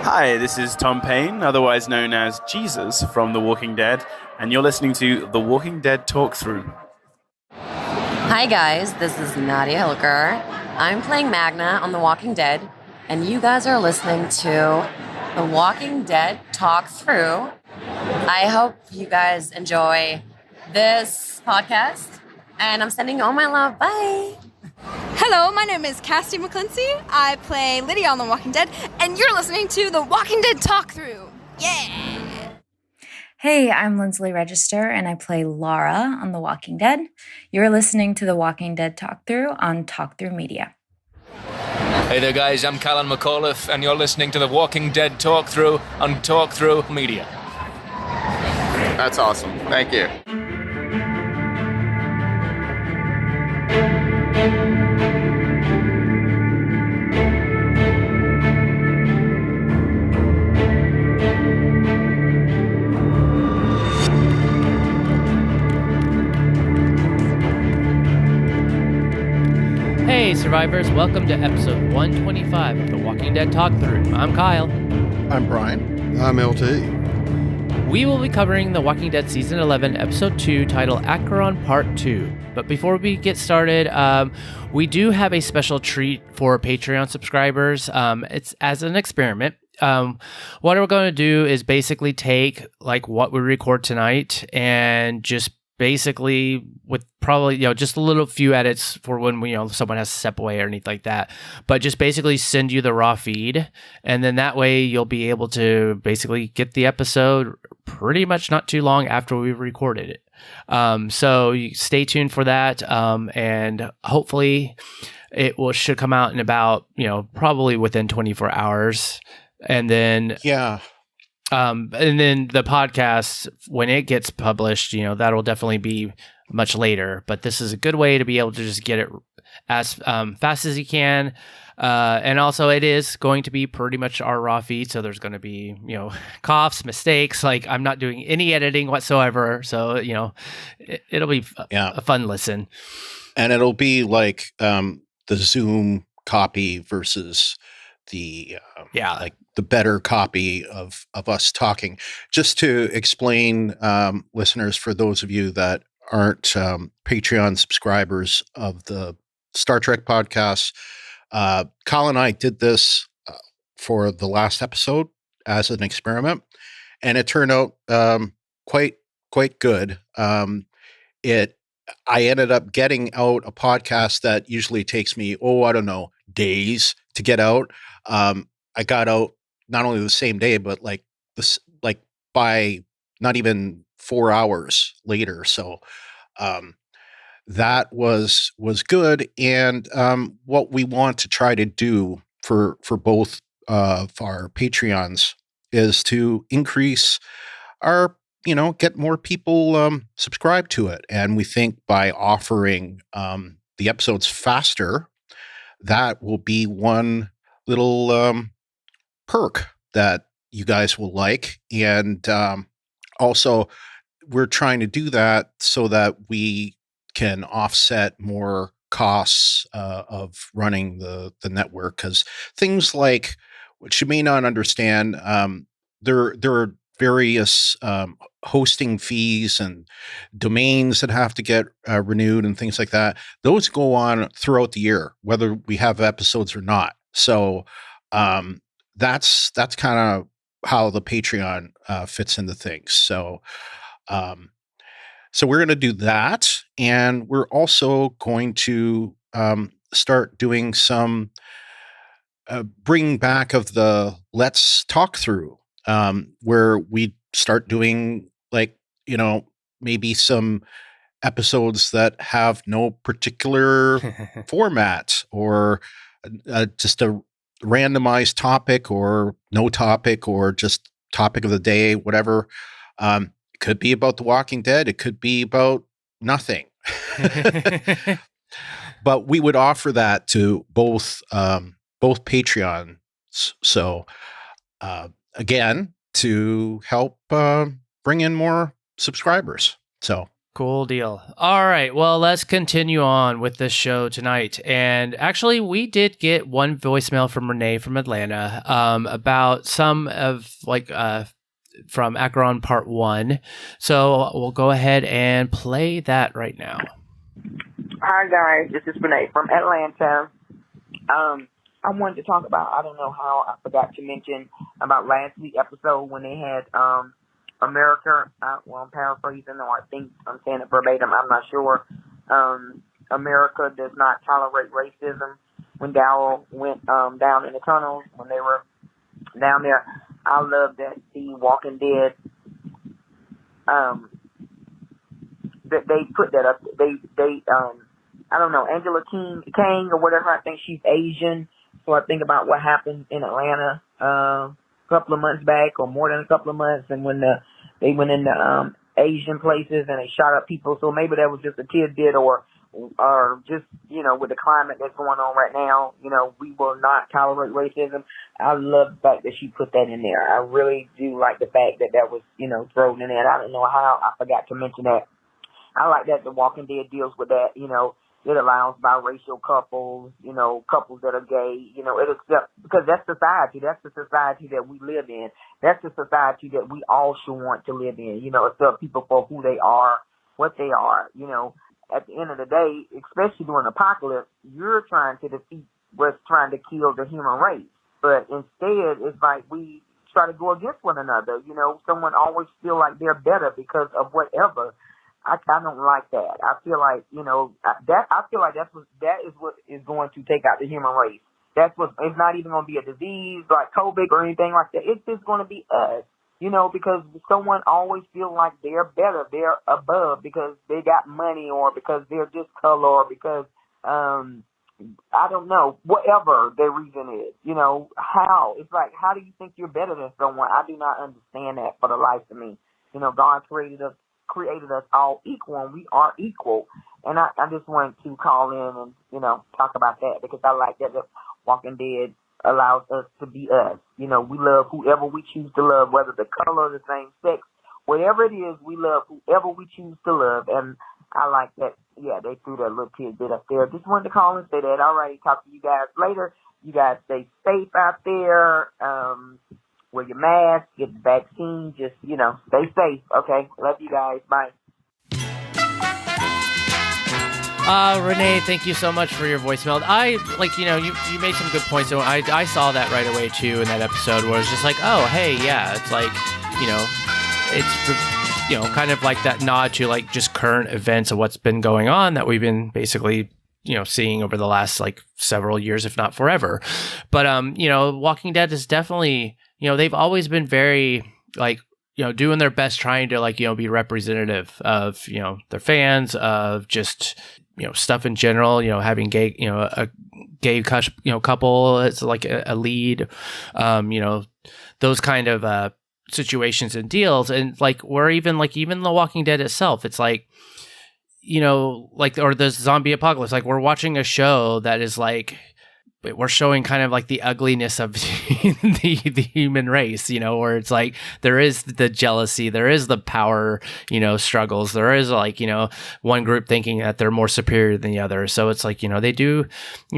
Hi, this is Tom Payne, otherwise known as Jesus from The Walking Dead, and you're listening to The Walking Dead Talk Through. Hi guys, this is Nadia Hilker. I'm playing Magna on The Walking Dead, and you guys are listening to The Walking Dead Talk Through. I hope you guys enjoy this podcast, and I'm sending you all my love. Bye! Hello, my name is Cassie McClincy. I play Lydia on The Walking Dead, and you're listening to The Walking Dead Talk Through. Yeah! Hey, I'm Lindsley Register, and I play Laura on The Walking Dead. You're listening to The Walking Dead Talk Through on Talk Through Media. Hey there, guys. I'm Callan McAuliffe, and you're listening to The Walking Dead Talk Through on Talk Through Media. That's awesome. Thank you. Hey survivors, welcome to episode 125 of The Walking Dead Talk Through. I'm Kyle. I'm Brian. I'm LT. We will be covering The Walking Dead Season 11, Episode 2, titled Acheron Part 2. But before we get started, we do have a special treat for Patreon subscribers. It's as an experiment. What we're going to do is basically take like what we record tonight and just basically with probably just a little few edits for when someone has to step away or anything like that, but just basically send you the raw feed, and then that way you'll be able to basically get the episode pretty much not too long after we recorded it. So you stay tuned for that, and hopefully it should come out in about probably within 24 hours, and then and then the podcast, when it gets published, that'll definitely be much later. But this is a good way to be able to just get it as fast as you can. And also, it is going to be pretty much our raw feed. So there's going to be, coughs, mistakes. Like, I'm not doing any editing whatsoever. So, it'll be a fun listen. And it'll be like the Zoom copy versus the the better copy of us talking. Just to explain, listeners, for those of you that aren't Patreon subscribers of the Star Trek podcast, Kyle and I did this for the last episode as an experiment, and it turned out quite good. I ended up getting out a podcast that usually takes me, days to get out. I got out not only the same day, but like by not even 4 hours later. So that was good. And what we want to try to do for both of our Patreons is to increase our, get more people subscribed to it. And we think by offering the episodes faster, that will be one little perk that you guys will like. And also, we're trying to do that so that we can offset more costs of running the network, because things like, which you may not understand, there are various hosting fees and domains that have to get renewed and things like that. Those go on throughout the year, whether we have episodes or not. So that's kind of how the Patreon fits into things. So we're going to do that, and we're also going to start doing some bringing back of the Let's Talk Through, where we start doing maybe some episodes that have no particular format, or just a randomized topic, or no topic, or just topic of the day, whatever. It could be about The Walking Dead. It could be about nothing. But we would offer that to both Patreons. So again, to help bring in more subscribers. So Cool deal. All right. Well, let's continue on with this show tonight. And actually, we did get one voicemail from Renee from Atlanta about some of from Acheron Part 1. So we'll go ahead and play that right now. Hi, guys. This is Renee from Atlanta. I wanted to talk about, I don't know how I forgot to mention about last week's episode when they had America, I'm paraphrasing, or I think I'm saying it verbatim, I'm not sure. America does not tolerate racism. When Dowell went down in the tunnels, when they were down there, I love that the Walking Dead, that they put that up. They I don't know, Angela Kang or whatever, I think she's Asian. So I think about what happened in Atlanta a couple of months back, or more than a couple of months, and when they went into Asian places and they shot up people. So maybe that was just a tidbit, or just, with the climate that's going on right now, we will not tolerate racism. I love the fact that she put that in there. I really do like the fact that that was, thrown in there. I don't know how I forgot to mention that. I like that The Walking Dead deals with that, it allows biracial couples, couples that are gay, it accepts, because that's society. That's the society that we live in. That's the society that we all should want to live in, accept people for who they are, what they are, At the end of the day, especially during apocalypse, you're trying to defeat what's trying to kill the human race. But instead, it's like we try to go against one another. Someone always feel like they're better because of whatever. I don't like that. I feel like, that is what is going to take out the human race. It's not even going to be a disease like COVID or anything like that. It's just going to be us, because someone always feel like they're better, they're above because they got money, or because they're this color, or because, I don't know, whatever their reason is, how. It's like, how do you think you're better than someone? I do not understand that for the life of me. God created us all equal, and we are equal. And I just wanted to call in and, talk about that, because I like that The Walking Dead allows us to be us. We love whoever we choose to love, whether the color, the same sex, whatever it is, we love whoever we choose to love. And I like that, they threw that little tidbit up there. Just wanted to call and say that. All right, talk to you guys later. You guys stay safe out there. Wear your mask, get the vaccine, just, stay safe, okay? Love you guys. Bye. Renee, thank you so much for your voicemail. You made some good points. So I saw that right away, too, in that episode, where it's just like, oh, hey, yeah, it's like, it's, kind of like that nod to, like, just current events of what's been going on that we've been basically, seeing over the last, like, several years, if not forever. But, Walking Dead is definitely... they've always been very, doing their best trying to, be representative of, their fans, of just, stuff in general, having gay, a gay, couple as like a lead, those kind of situations and deals. And even The Walking Dead itself, it's like, or the zombie apocalypse, we're watching a show that is we're showing kind of like the ugliness of the human race, where it's like there is the jealousy, there is the power, struggles, there is one group thinking that they're more superior than the other. So it's like, they do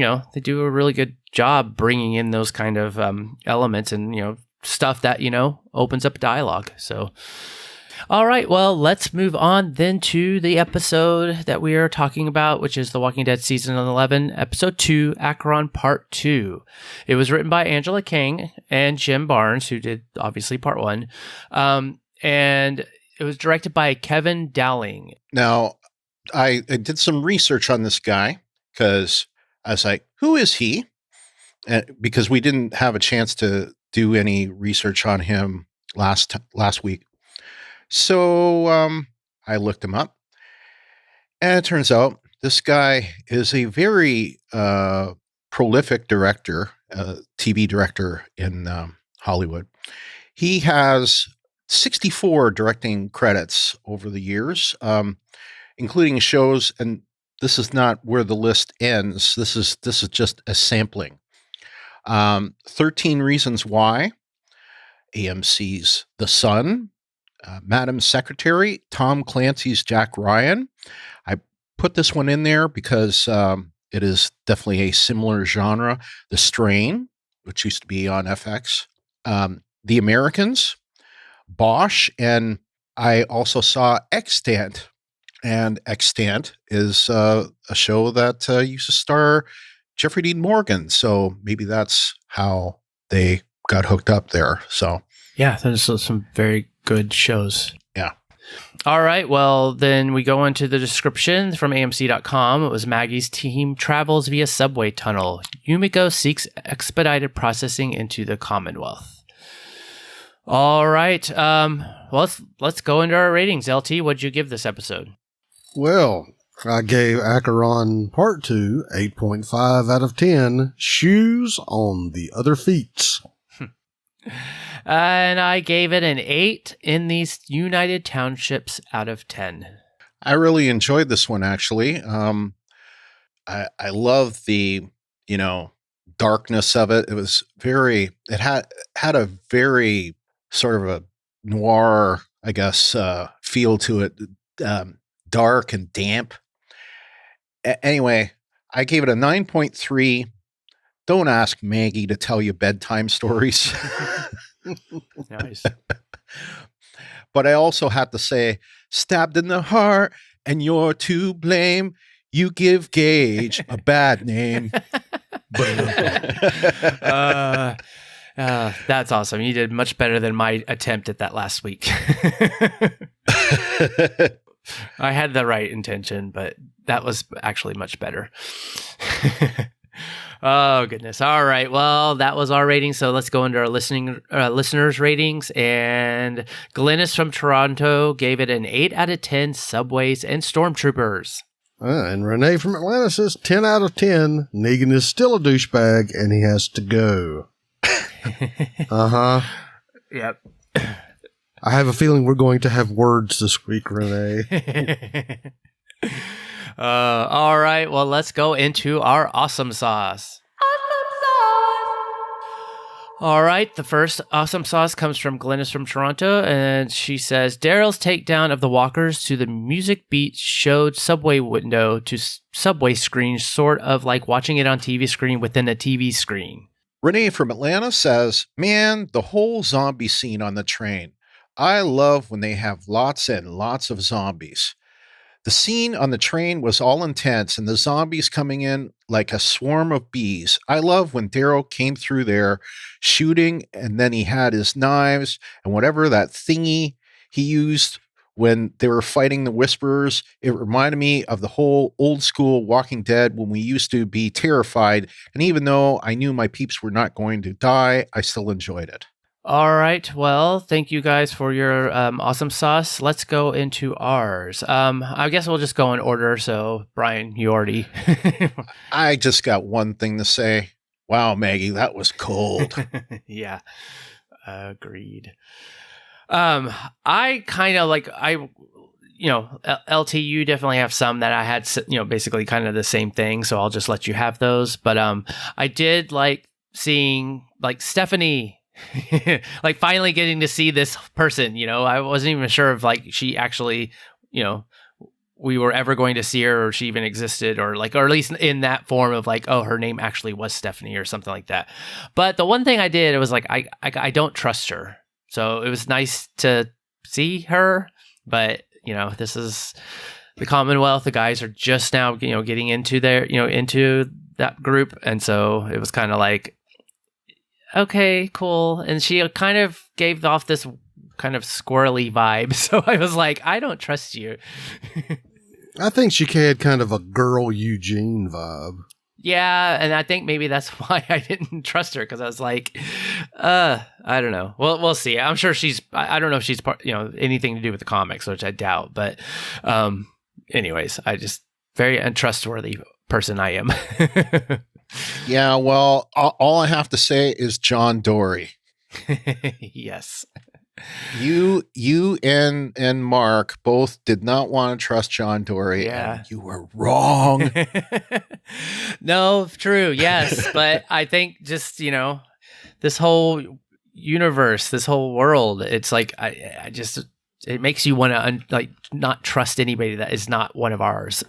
a really good job bringing in those kind of elements and, stuff that, opens up dialogue. So, all right, well, let's move on then to the episode that we are talking about, which is The Walking Dead Season 11, Episode 2, Acheron Part 2. It was written by Angela Kang and Jim Barnes, who did, obviously, Part 1. And it was directed by Kevin Dowling. Now, I did some research on this guy, because I was like, who is he? Because we didn't have a chance to do any research on him last week. So I looked him up, and it turns out this guy is a very prolific director, TV director in Hollywood. He has 64 directing credits over the years, including shows, and this is not where the list ends. This is just a sampling. 13 Reasons Why, AMC's The Sun, Madam Secretary, Tom Clancy's Jack Ryan. I put this one in there because it is definitely a similar genre. The Strain, which used to be on FX. The Americans, Bosch, and I also saw Extant. And Extant is a show that used to star Jeffrey Dean Morgan. So maybe that's how they got hooked up there. So Yeah, there's some very good shows. yeah. All right, well, then we go into the description from AMC.com. It was Maggie's team travels via subway tunnel. Yumiko seeks expedited processing into the Commonwealth. All right, well, let's go into our ratings. LT, what'd you give this episode? Well, I gave Acheron Part 2 8.5 out of 10 shoes on the other feet. And I gave it an 8 in these United Townships out of 10. I really enjoyed this one, actually. I love the, darkness of it. It was it had a very sort of a noir, I guess, feel to it. Dark and damp. Anyway, I gave it a 9.3. Don't ask Maggie to tell you bedtime stories. Nice. But I also have to say, stabbed in the heart, and you're to blame. You give Gage a bad name. That's awesome. You did much better than my attempt at that last week. I had the right intention, but that was actually much better. Oh, goodness. All right. Well, that was our rating. So let's go into our listeners' ratings. And Glennis from Toronto gave it an 8 out of 10 subways and stormtroopers. And Renee from Atlanta says 10 out of 10. Negan is still a douchebag and he has to go. Yep. I have a feeling we're going to have words this week, Renee. All right. Well, let's go into our awesome sauce. All right. The first awesome sauce comes from Glennis from Toronto, and she says Daryl's takedown of the walkers to the music beat showed subway window to subway screen, sort of like watching it on TV screen within a TV screen. Renee from Atlanta says, man, the whole zombie scene on the train. I love when they have lots and lots of zombies. The scene on the train was all intense and the zombies coming in like a swarm of bees. I love when Daryl came through there shooting, and then he had his knives and whatever that thingy he used when they were fighting the Whisperers. It reminded me of the whole old school Walking Dead when we used to be terrified. And even though I knew my peeps were not going to die, I still enjoyed it. All right. Well, thank you guys for your awesome sauce. Let's go into ours. I guess we'll just go in order. So, Brian, you already. I just got one thing to say. Wow, Maggie, that was cold. Yeah, agreed. I kind of like, LT, you definitely have some that I had, basically kind of the same thing. So I'll just let you have those. But I did like seeing like Stephanie. Like finally getting to see this person, I wasn't even sure if like she actually, we were ever going to see her or she even existed or at least in that form of like, oh, her name actually was Stephanie or something like that. But the one thing I did, it was like, I don't trust her. So it was nice to see her, but this is the Commonwealth. The guys are just now, getting into into that group. And so it was kind of like, okay, cool. And she kind of gave off this kind of squirrely vibe. So I was like, I don't trust you. I think she had kind of a girl Eugene vibe. Yeah, and I think maybe that's why I didn't trust her, because I was like, I don't know. Well, we'll see. I'm sure I don't know if she's part, anything to do with the comics, which I doubt. But anyways, I just very untrustworthy person I am. Yeah, well, all I have to say is John Dory. Yes. You and Mark both did not want to trust John Dory. Yeah. And you were wrong. No, true. Yes. But I think just, this whole universe, this whole world, it's like, I just it makes you want to like not trust anybody that is not one of ours.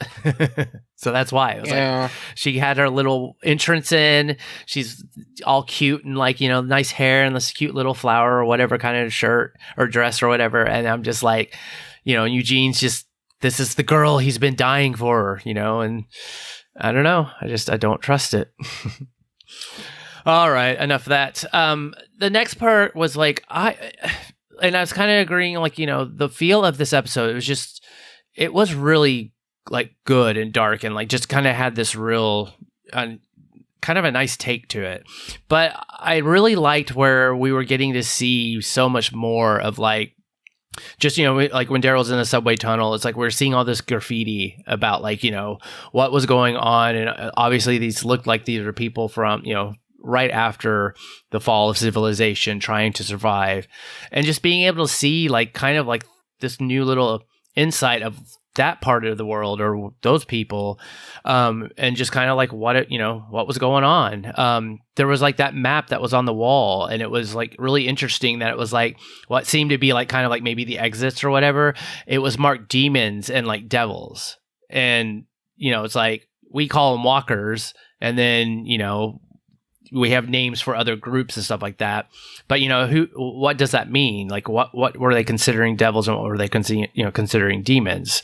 So that's why it was like she had her little entrance in. She's all cute and like, you know, nice hair and this cute little flower or whatever kind of shirt or dress or whatever. And I'm just like, you know, Eugene's just, this is the girl he's been dying for, you know, and I don't know. I don't trust it. All right, enough of that. The next part was like, I was kind of agreeing, like, you know, the feel of this episode, it was really like good and dark and like just kind of had this real kind of a nice take to it. But I really liked where we were getting to see so much more of like, just, you know, like when Daryl's in the subway tunnel, it's like we're seeing all this graffiti about like, you know, what was going on. And obviously these looked like these are people from, you know, right after the fall of civilization trying to survive, and just being able to see like kind of like this new little insight of that part of the world or those people, and just kind of like what was going on. There was like that map that was on the wall, and it was like really interesting that it was like what seemed to be like kind of like maybe the exits or whatever. It was marked demons and like devils, and you know, it's like we call them walkers, and then, you know, we have names for other groups and stuff like that. But, you know, what does that mean? Like, what were they considering devils and what were they considering demons?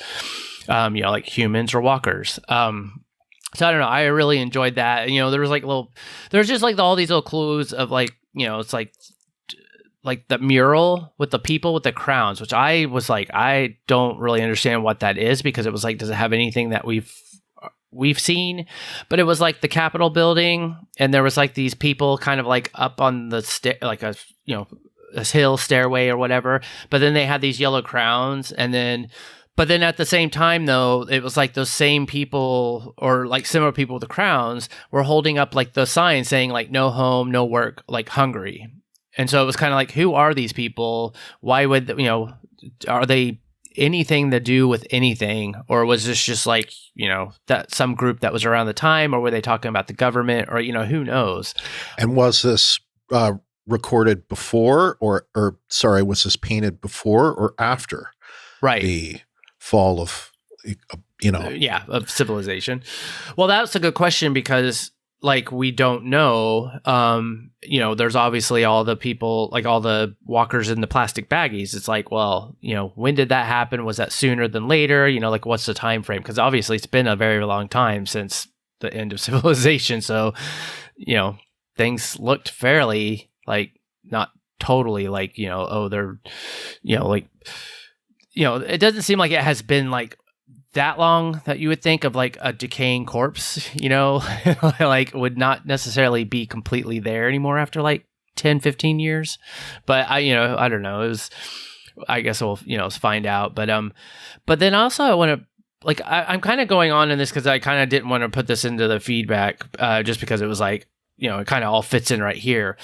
You know, like humans or walkers. So I don't know. I really enjoyed that. You know, there was just like all these little clues of like, you know, it's like the mural with the people with the crowns, which I was like, I don't really understand what that is, because it was like, does it have anything that we've seen? But it was like the Capitol building, and there was like these people kind of like up on the like a, you know, a hill stairway or whatever, but then they had these yellow crowns, but then at the same time though, it was like those same people or like similar people with the crowns were holding up like the sign saying like no home, no work, like hungry. And so it was kind of like, who are these people? Why would, you know, are they anything to do with anything, or was this just like, you know, that some group that was around the time, or were they talking about the government, or, you know, who knows? And was this recorded before or sorry, was this painted before or after the fall of, you know, of civilization? Well, that's a good question, because like we don't know. You know, there's obviously all the people, like all the walkers in the plastic baggies. It's like, well, you know, when did that happen? Was that sooner than later? You know, like what's the time frame? Because obviously it's been a very long time since the end of civilization. So, you know, things looked fairly like not totally like, you know, oh, they're, you know, like, you know, it doesn't seem like it has been like that long that you would think of like a decaying corpse, you know, like would not necessarily be completely there anymore after like 10, 15 years. But I don't know. It was, I guess we'll, you know, find out. But then also I want to, like, I'm kind of going on in this because I kind of didn't want to put this into the feedback just because it was like, you know, it kind of all fits in right here.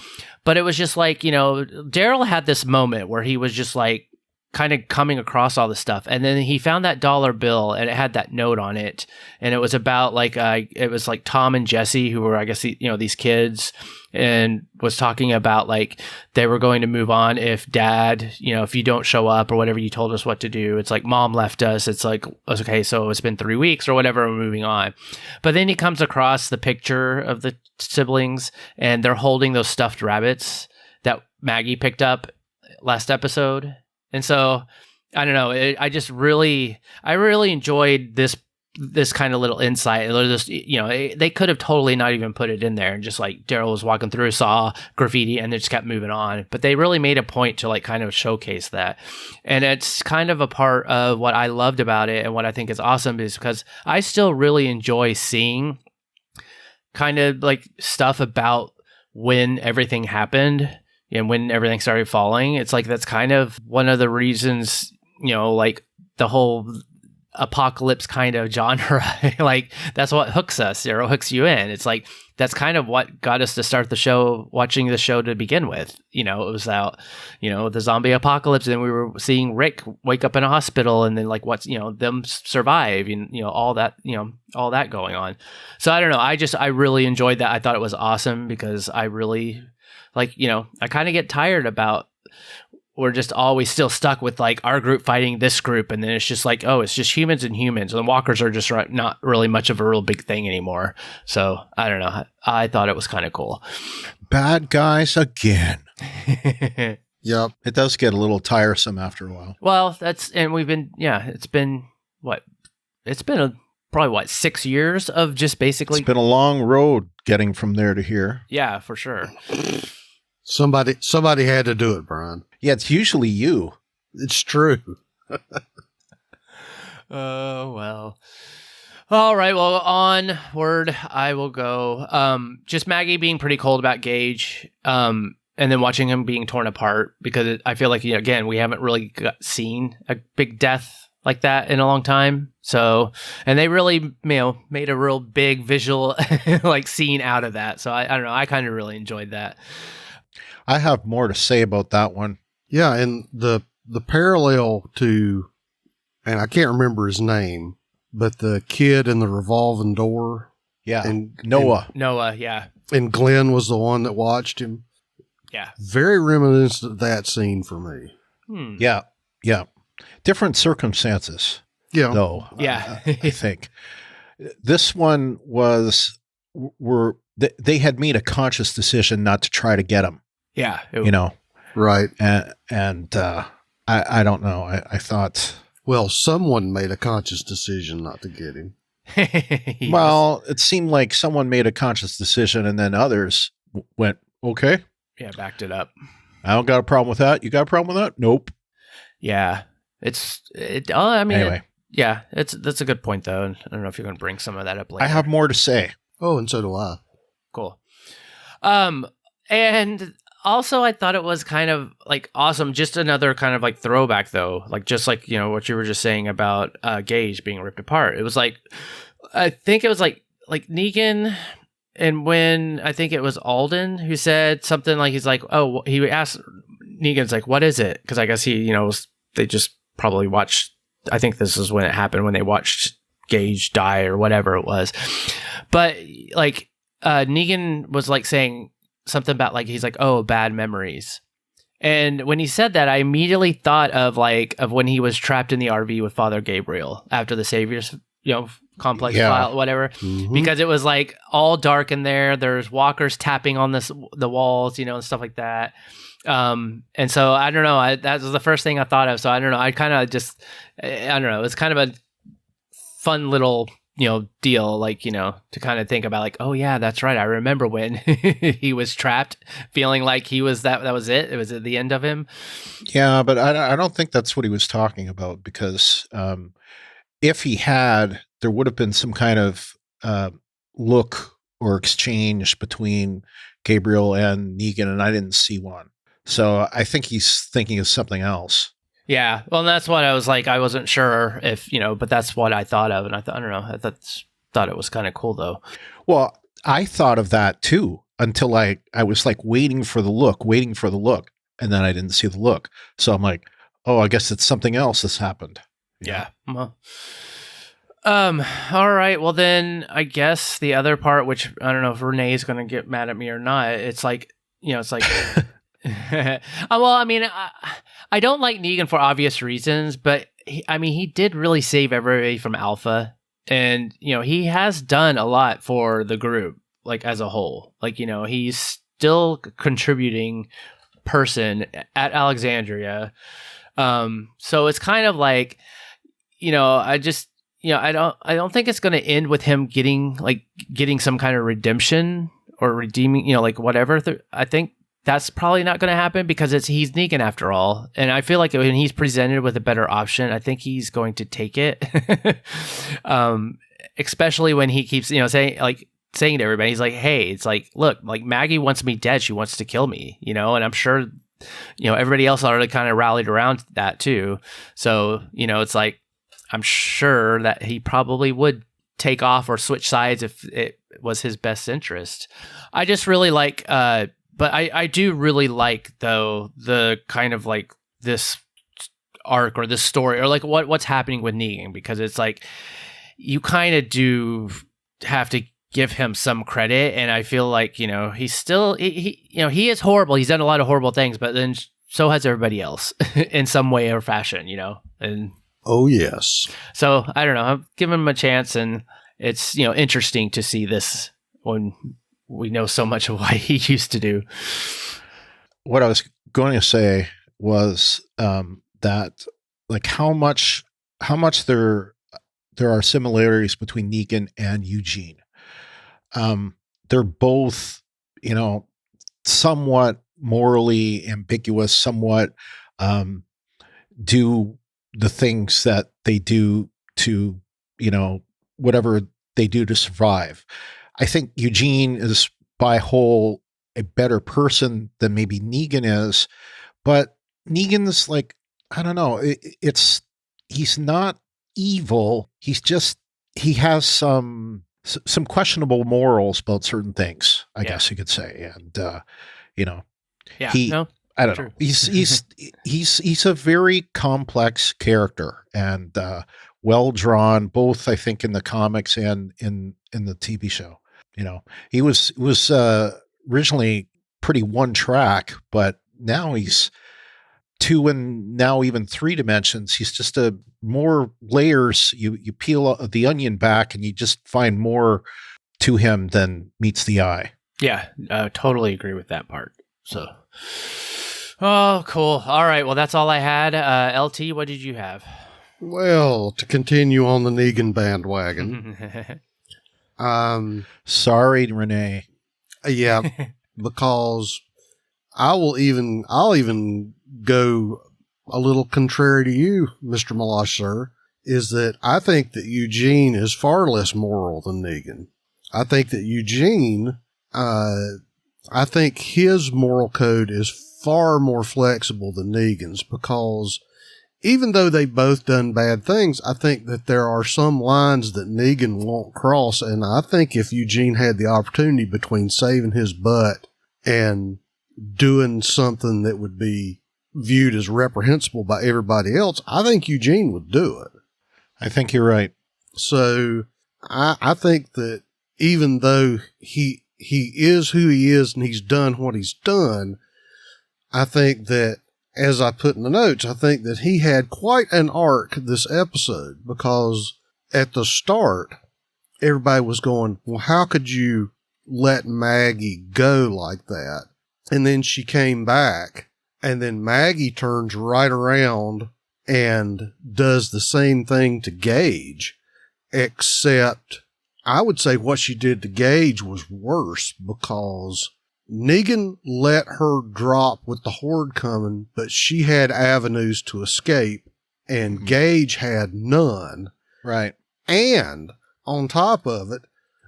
But it was just like, you know, Daryl had this moment where he was just like, kind of coming across all this stuff, and then he found that dollar bill, and it had that note on it, and it was about like it was like Tom and Jesse, who were, I guess, you know, these kids, and was talking about like they were going to move on if Dad, you know, if you don't show up or whatever you told us what to do. It's like Mom left us. It's like, okay, so it's been 3 weeks or whatever, we're moving on. But then he comes across the picture of the siblings, and they're holding those stuffed rabbits that Maggie picked up last episode. And so, I don't know. I really enjoyed this kind of little insight. Just, you know, they could have totally not even put it in there, and just like Daryl was walking through, saw graffiti, and they just kept moving on. But they really made a point to like kind of showcase that, and it's kind of a part of what I loved about it, and what I think is awesome is because I still really enjoy seeing kind of like stuff about when everything happened. And when everything started falling, it's like that's kind of one of the reasons, you know, like the whole apocalypse kind of genre, like that's what hooks us or hooks you in. It's like that's kind of what got us to start the show, watching the show to begin with. You know, it was out, you know, the zombie apocalypse, and we were seeing Rick wake up in a hospital, and then like what's, you know, them survive, and you know, all that going on. So I don't know. I really enjoyed that. I thought it was awesome because I really. Like, you know, I kind of get tired about we're just always still stuck with like our group fighting this group, and then it's just like, oh, it's just humans and humans, and the walkers are just not really much of a real big thing anymore. So I don't know. I thought it was kind of cool. Bad guys again. Yep. It does get a little tiresome after a while. Well, it's been probably 6 years of just basically. It's been a long road getting from there to here. Yeah, for sure. Somebody had to do it, Brian. Yeah, it's usually you. It's true. Oh, well. All right, well, onward I will go. Just Maggie being pretty cold about Gage, and then watching him being torn apart, because I feel like, again, we haven't really seen a big death like that in a long time. So, and they really, made a real big visual like scene out of that. So I don't know. I kind of really enjoyed that. I have more to say about that one. Yeah, and the parallel to, and I can't remember his name, but the kid in the revolving door. Yeah, and Noah. Noah, yeah. And Glenn was the one that watched him. Yeah. Very reminiscent of that scene for me. Yeah, yeah. Different circumstances. Yeah. Though. Yeah. I think. This one was, they had made a conscious decision not to try to get him. Yeah. Right. And I don't know. I thought. Well, someone made a conscious decision not to get him. Yes. Well, it seemed like someone made a conscious decision and then others went, okay. Yeah, backed it up. I don't got a problem with that. You got a problem with that? Nope. Yeah. Anyway. That's a good point, though. I don't know if you're going to bring some of that up later. I have more to say. Oh, and so do I. Cool. And also I thought it was kind of like awesome. Just another kind of like throwback, though. Like, just like, what you were just saying about Gage being ripped apart. It was like, I think it was like Negan. And when I think it was Alden who said something like, he's like, oh, he asked Negan's like, what is it? Because I guess he, they just probably watched. I think this is when it happened, when they watched Gage die or whatever it was. But like Negan was like saying something about like, he's like, oh, bad memories. And when he said that, I immediately thought of when he was trapped in the RV with Father Gabriel after the Savior's, complex file, whatever, because it was like all dark in there. There's walkers tapping on the walls, and stuff like that. And so I don't know. That was the first thing I thought of. So I don't know. I kind of just, I don't know. It's kind of a fun little, deal, like, to kind of think about like, oh yeah, that's right. I remember when he was trapped, feeling like he was that was it. It was at the end of him. Yeah, but I don't think that's what he was talking about, because if he had, there would have been some kind of look or exchange between Gabriel and Negan, and I didn't see one. So I think he's thinking of something else. Yeah, well, that's what I was like. I wasn't sure if, but that's what I thought of, and I don't know. I thought it was kind of cool, though. Well, I thought of that too until I was like waiting for the look, and then I didn't see the look. So I'm like, oh, I guess it's something else that's happened. Yeah. Well, all right. Well, then I guess the other part, which I don't know if Renee is going to get mad at me or not. It's like, it's like, well, I mean, I don't like Negan for obvious reasons, but he did really save everybody from Alpha, and he has done a lot for the group, like as a whole. Like, he's still contributing person at Alexandria. So it's kind of like, I just. I don't think it's going to end with him getting some kind of redemption or redeeming, like whatever. I think that's probably not going to happen, because he's Negan after all. And I feel like when he's presented with a better option, I think he's going to take it. Especially when he keeps, saying to everybody, he's like, hey, it's like, look, like Maggie wants me dead. She wants to kill me, and I'm sure, everybody else already kind of rallied around that too. So, it's like, I'm sure that he probably would take off or switch sides if it was his best interest. I just really like, but I do really like, though, the kind of like this arc or this story, or like what's happening with Negan, because it's like you kind of do have to give him some credit, and I feel like he's still he is horrible. He's done a lot of horrible things, but then so has everybody else in some way or fashion, and Oh, yes. so I don't know. I've given him a chance, and it's interesting to see this when we know so much of what he used to do. What I was going to say was that like how much there are similarities between Negan and Eugene. They're both, somewhat morally ambiguous, somewhat do the things that they do to, whatever they do to survive. I think Eugene is by whole a better person than maybe Negan is, but Negan's like, I don't know, he's not evil. He has some questionable morals about certain things, I guess you could say. And, I don't know. He's a very complex character and well drawn, both I think in the comics and in the TV show. He was originally pretty one track, but now he's 2 and now even 3 dimensions. He's just more layers. You peel the onion back and you just find more to him than meets the eye. Yeah, I totally agree with that part. So, oh, cool. All right. Well, that's all I had. LT, what did you have? Well, to continue on the Negan bandwagon. Sorry, Renee. Yeah, because I'll even go a little contrary to you, Mr. Malash, sir, is that I think that Eugene is far less moral than Negan. I think that Eugene, I think his moral code is far more flexible than Negan's, because even though they've both done bad things, I think that there are some lines that Negan won't cross. And I think if Eugene had the opportunity between saving his butt and doing something that would be viewed as reprehensible by everybody else, I think Eugene would do it. I think you're right. So I think that even though he is who he is and he's done what he's done, I think that, as I put in the notes, I think that he had quite an arc this episode, because at the start, everybody was going, well, how could you let Maggie go like that? And then she came back, and then Maggie turns right around and does the same thing to Gage, except I would say what she did to Gage was worse, because Negan let her drop with the horde coming, but she had avenues to escape, and Gage had none. Right. And on top of it,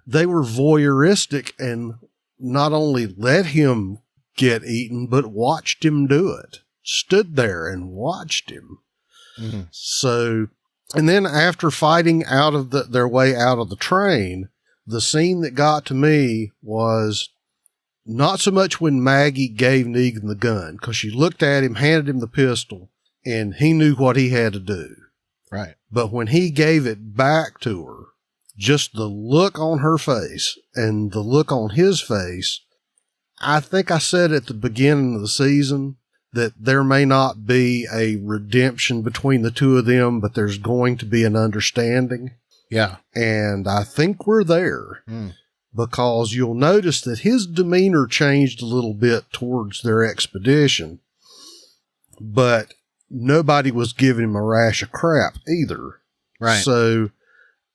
they were voyeuristic and not only let him get eaten, but watched him do it. Stood there and watched him. Mm-hmm. So, and then after fighting out of their way out of the train, the scene that got to me was not so much when Maggie gave Negan the gun, because she looked at him, handed him the pistol, and he knew what he had to do. Right. But when he gave it back to her, just the look on her face and the look on his face, I think I said at the beginning of the season that there may not be a redemption between the two of them, but there's going to be an understanding. Yeah. And I think we're there. Because you'll notice that his demeanor changed a little bit towards their expedition, but nobody was giving him a rash of crap either. Right. So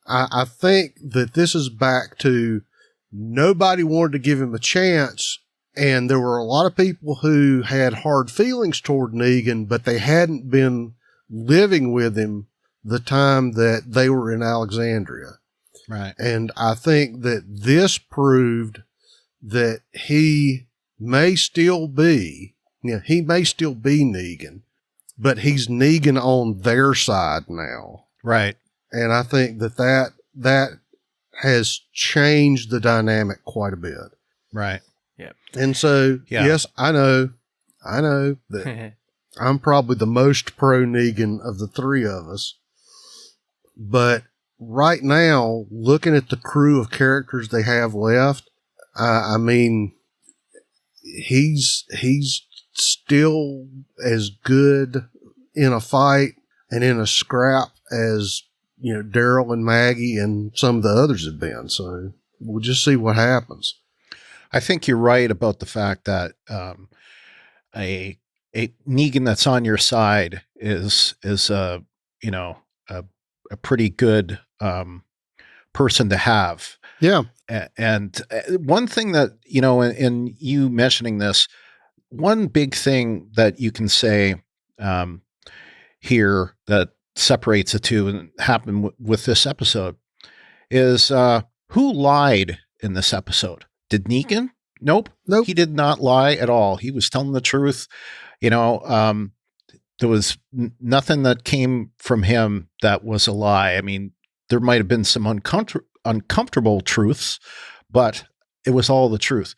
I think that this is back to nobody wanted to give him a chance, and there were a lot of people who had hard feelings toward Negan, but they hadn't been living with him the time that they were in Alexandria. Right. And I think that this proved that he may still be Negan, but he's Negan on their side now. Right. And I think that has changed the dynamic quite a bit. Right. Yeah. And so, yes, I know that I'm probably the most pro Negan of the three of us, but right now, looking at the crew of characters they have left, I mean, he's still as good in a fight and in a scrap as, Daryl and Maggie and some of the others have been. So we'll just see what happens. I think you're right about the fact that a Negan that's on your side is a pretty good person to have. Yeah. And one thing that, in you mentioning this, one big thing that you can say here that separates the two and happened with this episode is who lied in this episode? Did Negan? Nope. He did not lie at all. He was telling the truth. There was nothing that came from him that was a lie. I mean, there might have been some uncomfortable truths, but it was all the truth.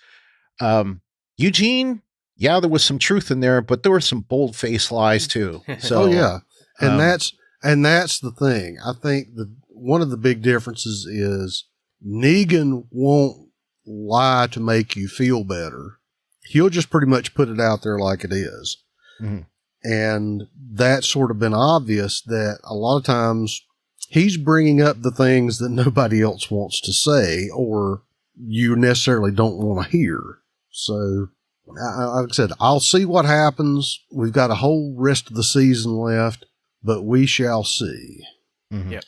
Eugene, yeah, there was some truth in there, but there were some bold-faced lies too. So, yeah. And that's the thing. I think one of the big differences is Negan won't lie to make you feel better. He'll just pretty much put it out there like it is. Mm-hmm. And that's sort of been obvious that a lot of times he's bringing up the things that nobody else wants to say or you necessarily don't want to hear. So, like I said, I'll see what happens. We've got a whole rest of the season left, but we shall see. Mm-hmm. Yep.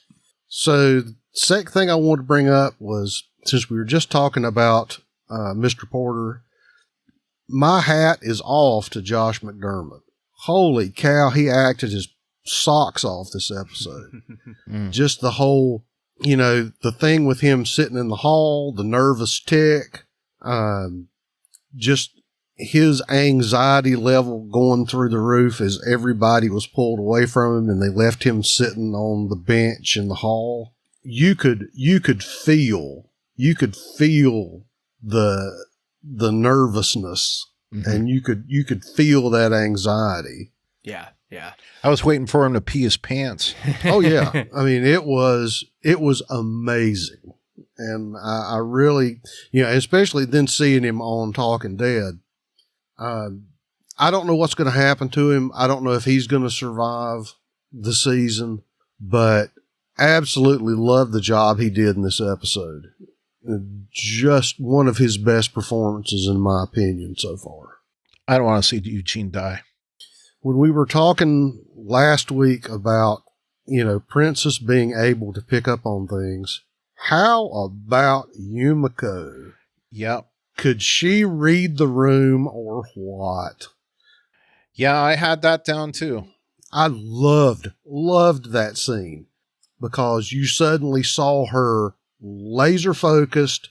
So, the second thing I wanted to bring up was, since we were just talking about Mr. Porter, my hat is off to Josh McDermott. Holy cow, he acted his socks off this episode. Just the whole, the thing with him sitting in the hall, the nervous tick, just his anxiety level going through the roof as everybody was pulled away from him and they left him sitting on the bench in the hall. You could feel the nervousness, mm-hmm. and you could feel that anxiety. Yeah. Yeah. I was waiting for him to pee his pants. Oh yeah. I mean, it was amazing. And I really, especially then seeing him on Talking Dead, I don't know what's going to happen to him. I don't know if he's going to survive the season, but absolutely love the job he did in this episode. Just one of his best performances, in my opinion, so far. I don't want to see Eugene die. When we were talking last week about, Princess being able to pick up on things, how about Yumiko? Yep. Could she read the room or what? Yeah, I had that down too. I loved that scene because you suddenly saw her laser focused,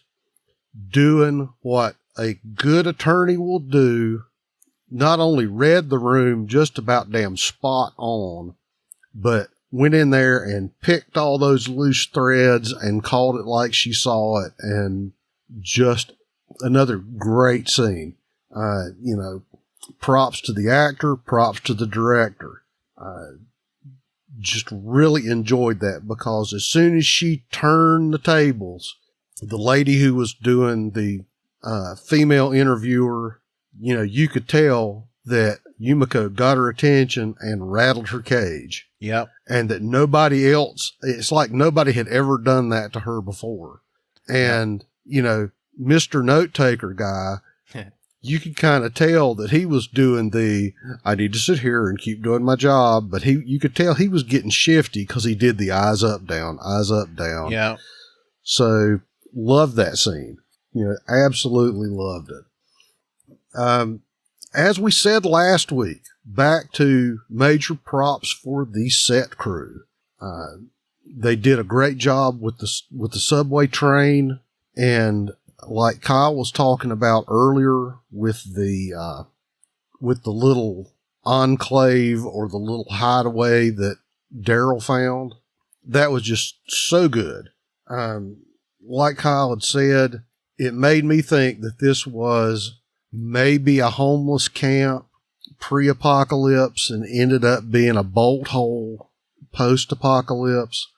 doing what a good attorney will do. Not only read the room just about damn spot on, but went in there and picked all those loose threads and called it like she saw it, and just another great scene. Props to the actor, props to the director. Just really enjoyed that because as soon as she turned the tables, the lady who was doing the female interviewer, you could tell that Yumiko got her attention and rattled her cage. Yep. And that nobody else, it's like nobody had ever done that to her before. And, Mr. Note Taker guy, you could kind of tell that he was doing I need to sit here and keep doing my job. But you could tell he was getting shifty because he did the eyes up, down. Yeah. So loved that scene. Absolutely loved it. As we said last week, back to major props for the set crew. They did a great job with the subway train, and like Kyle was talking about earlier with the little enclave or the little hideaway that Daryl found, that was just so good. Like Kyle had said, it made me think that this was maybe a homeless camp pre-apocalypse and ended up being a bolt hole post-apocalypse.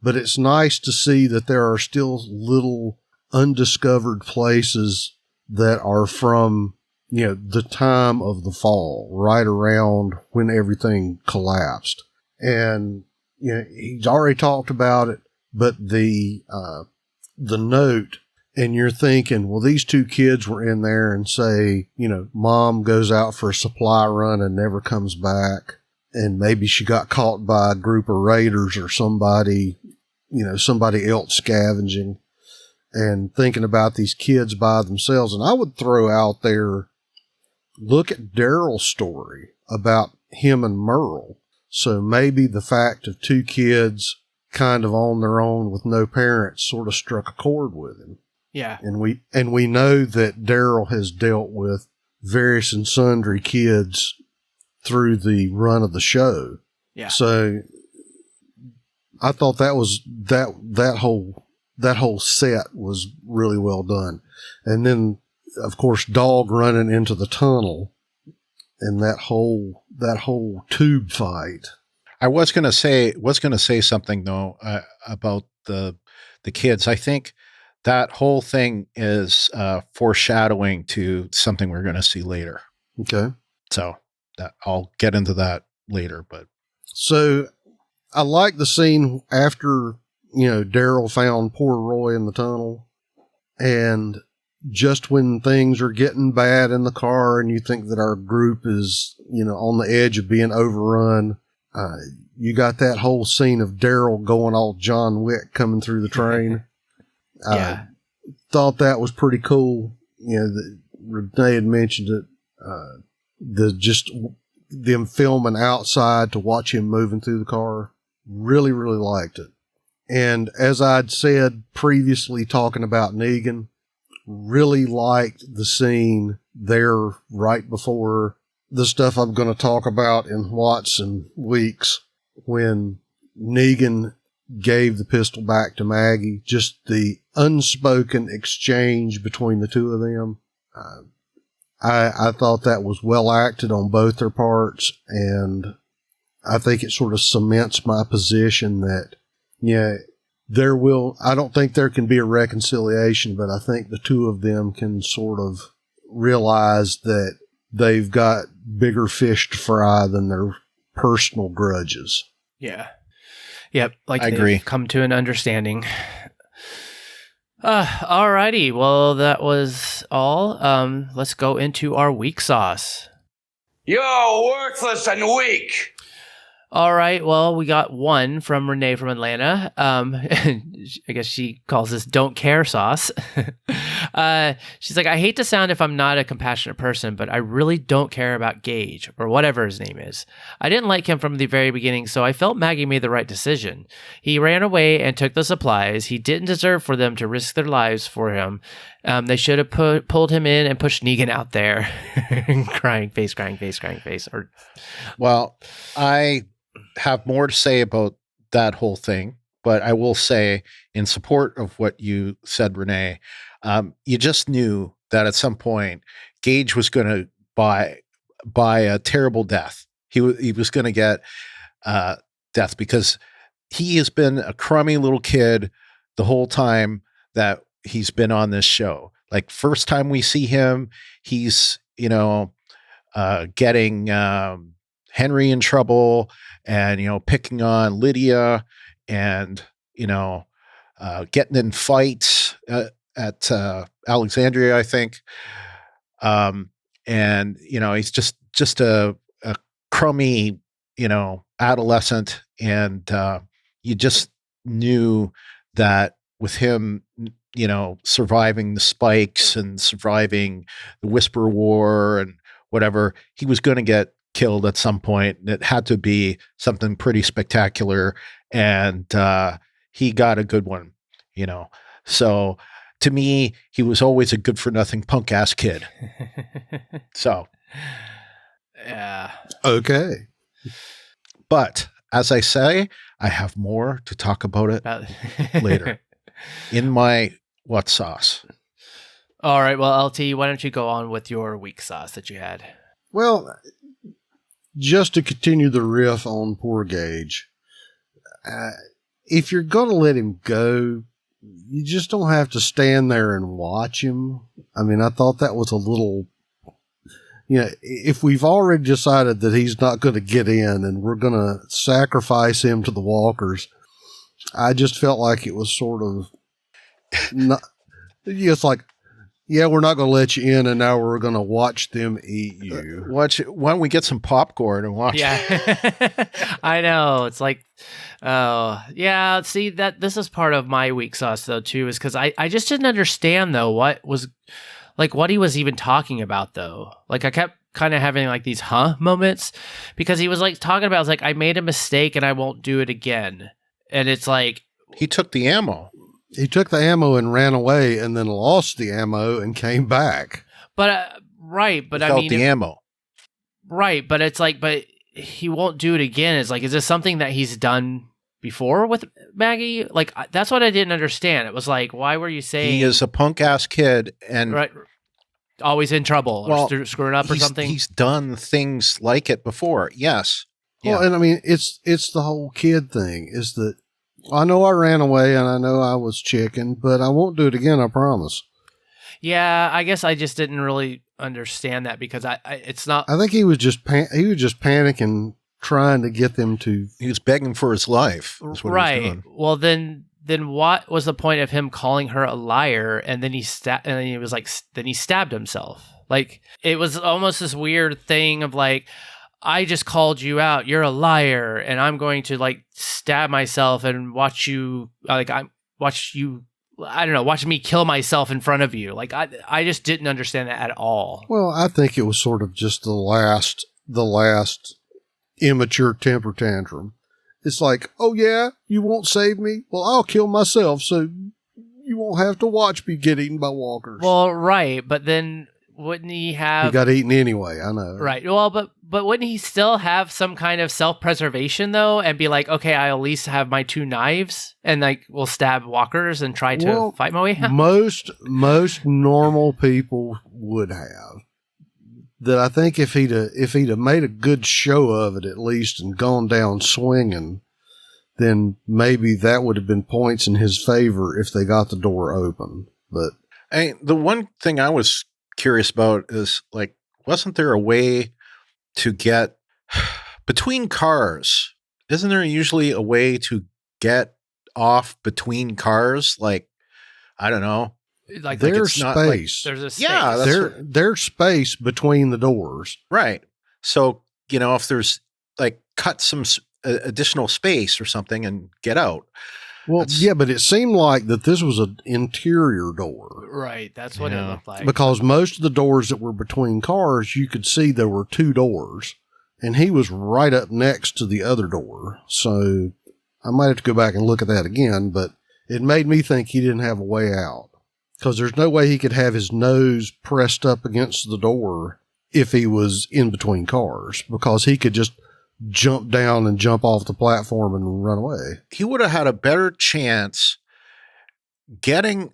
But it's nice to see that there are still little undiscovered places that are from, the time of the fall, right around when everything collapsed. And, he's already talked about it, but the note, and you're thinking, well, these two kids were in there and say, mom goes out for a supply run and never comes back. And maybe she got caught by a group of raiders or somebody else scavenging, and thinking about these kids by themselves. And I would throw out there, look at Daryl's story about him and Merle. So maybe the fact of two kids kind of on their own with no parents sort of struck a chord with him. Yeah. And we know that Daryl has dealt with various and sundry kids through the run of the show. Yeah. So I thought that whole set was really well done. And then, of course, Dog running into the tunnel and that whole tube fight. I was going to say something though, about the kids. I think that whole thing is foreshadowing to something we're going to see later. Okay. So that I'll get into that later, but so I like the scene after, Daryl found poor Roy in the tunnel, and just when things are getting bad in the car and you think that our group is, on the edge of being overrun, you got that whole scene of Daryl going all John Wick coming through the train. Yeah. Thought that was pretty cool. Renee had mentioned it. Them filming outside to watch him moving through the car. Really, really liked it. And as I'd said previously, talking about Negan, really liked the scene there right before the stuff I'm going to talk about in Watts and Weeks, when Negan gave the pistol back to Maggie. Just the unspoken exchange between the two of them. I thought that was well acted on both their parts, and I think it sort of cements my position that, I don't think there can be a reconciliation, but I think the two of them can sort of realize that they've got bigger fish to fry than their personal grudges. Yeah. Yep. I agree. Come to an understanding. Alrighty. Well, that was all. Let's go into our weak sauce. You're worthless and weak. All right. Well, we got one from Renee from Atlanta. I guess she calls this "don't care" sauce. She's like, I hate to sound if I'm not a compassionate person, but I really don't care about Gage, or whatever his name is. I didn't like him from the very beginning, so I felt Maggie made the right decision. He ran away and took the supplies. He didn't deserve for them to risk their lives for him. They should have pulled him in and pushed Negan out there. crying face. Well, I have more to say about that whole thing, but I will say, in support of what you said, Renee, you just knew that at some point Gage was going to buy a terrible death. He was going to get death, because he has been a crummy little kid the whole time that he's been on this show. Like, first time we see him, he's getting Henry in trouble, and picking on Lydia, and getting in fights at Alexandria, I think. And he's just a crummy adolescent, and you just knew that with him surviving the spikes and surviving the Whisper War and whatever, he was going to get killed at some point. It had to be something pretty spectacular, and he got a good one, So to me, he was always a good for nothing punk ass kid. So, yeah, okay. But as I say, I have more to talk about it later in my what sauce. All right. Well, LT, why don't you go on with your weak sauce that you had? Well, just to continue the riff on poor Gage, if you're going to let him go, you just don't have to stand there and watch him. I mean, I thought that was a little if we've already decided that he's not going to get in and we're going to sacrifice him to the walkers, I just felt like it was sort of not, it's like, yeah, we're not going to let you in, and now we're going to watch them eat you. Why don't we get some popcorn and watch? Yeah, I know. It's like, oh, yeah. See, that this is part of my weak sauce though too, is because I just didn't understand though what he was even talking about though. Like I kept kind of having like these moments because he was like talking about, like, I made a mistake and I won't do it again, and it's like he took the ammo. He took the ammo and ran away, and then lost the ammo and came back. But right, but without I mean the ammo. Right, but it's like, but he won't do it again. It's like, is this something that he's done before with Maggie? Like, that's what I didn't understand. It was like, why were you saying he is a punk ass kid and right, always in trouble or screwing up or something? He's done things like it before. Yes. Well, and I mean, it's the whole kid thing. Is that I know I ran away and I know I was chicken, but I won't do it again. I promise. Yeah, I guess I just didn't really understand that because it's not. I think he was just panicking, trying to get them to. He was begging for his life. That's what right. he was doing. Well, then what was the point of him calling her a liar? And then he stabbed himself. Like, it was almost this weird thing of like, I just called you out. You're a liar, and I'm going to like stab myself and watch you. Watch me kill myself in front of you. Like, I just didn't understand that at all. Well, I think it was sort of just the last immature temper tantrum. It's like, oh yeah, you won't save me? Well, I'll kill myself so you won't have to watch me get eaten by walkers. Well, right, but then wouldn't he have? He got eaten anyway. I know. Right. Well, but wouldn't he still have some kind of self-preservation though, and be like, okay, I at least have my 2 knives, and like we'll stab walkers and try to fight my way out? Most normal people would have. That I think if he'd have made a good show of it at least and gone down swinging, then maybe that would have been points in his favor if they got the door open. But the one thing I was curious about is, like, wasn't there a way to get between cars? Isn't there usually a way to get off between cars? Like, I don't know. Like there's space. Like, there's a space. Yeah, there's space between the doors. Right. So, if there's like cut some additional space or something and get out. Well, yeah, but it seemed like that this was an interior door. Right. That's what it looked like. Because most of the doors that were between cars, you could see there were 2 doors, and he was right up next to the other door. So I might have to go back and look at that again, but it made me think he didn't have a way out. Because there's no way he could have his nose pressed up against the door if he was in between cars, because he could just jump down and jump off the platform and run away. He would have had a better chance getting,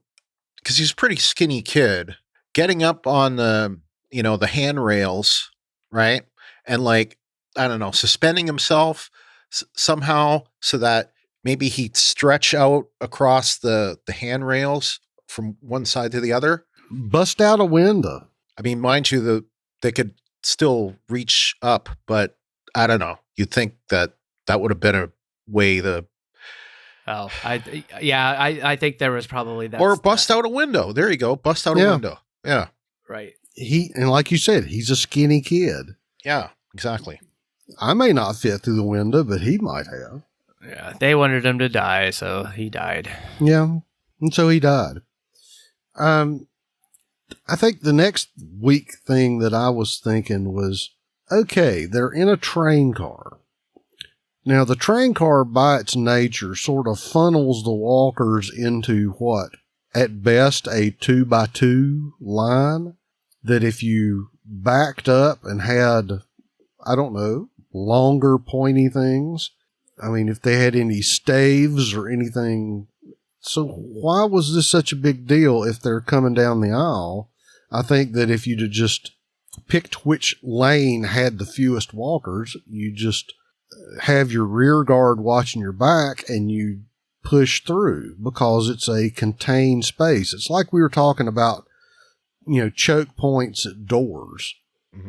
because he's a pretty skinny kid, getting up on the handrails, right? And like, I don't know, suspending himself somehow so that maybe he'd stretch out across the handrails from one side to the other. Bust out a window. I mean, mind you, they could still reach up, but I don't know. You'd think that would have been a way to. Oh, I think there was probably that. Or bust out a window. There you go. Bust out a window. Yeah. Right. And like you said, he's a skinny kid. Yeah, exactly. I may not fit through the window, but he might have. Yeah. They wanted him to die, so he died. Yeah. And so he died. I think the next weak thing that I was thinking was, okay, they're in a train car. Now, the train car by its nature sort of funnels the walkers into what, at best, a 2x2 line, that if you backed up and had, I don't know, longer pointy things, I mean, if they had any staves or anything. So why was this such a big deal if they're coming down the aisle? I think that if you'd have just picked which lane had the fewest walkers, you just have your rear guard watching your back and you push through because it's a contained space. It's like we were talking about, choke points at doors.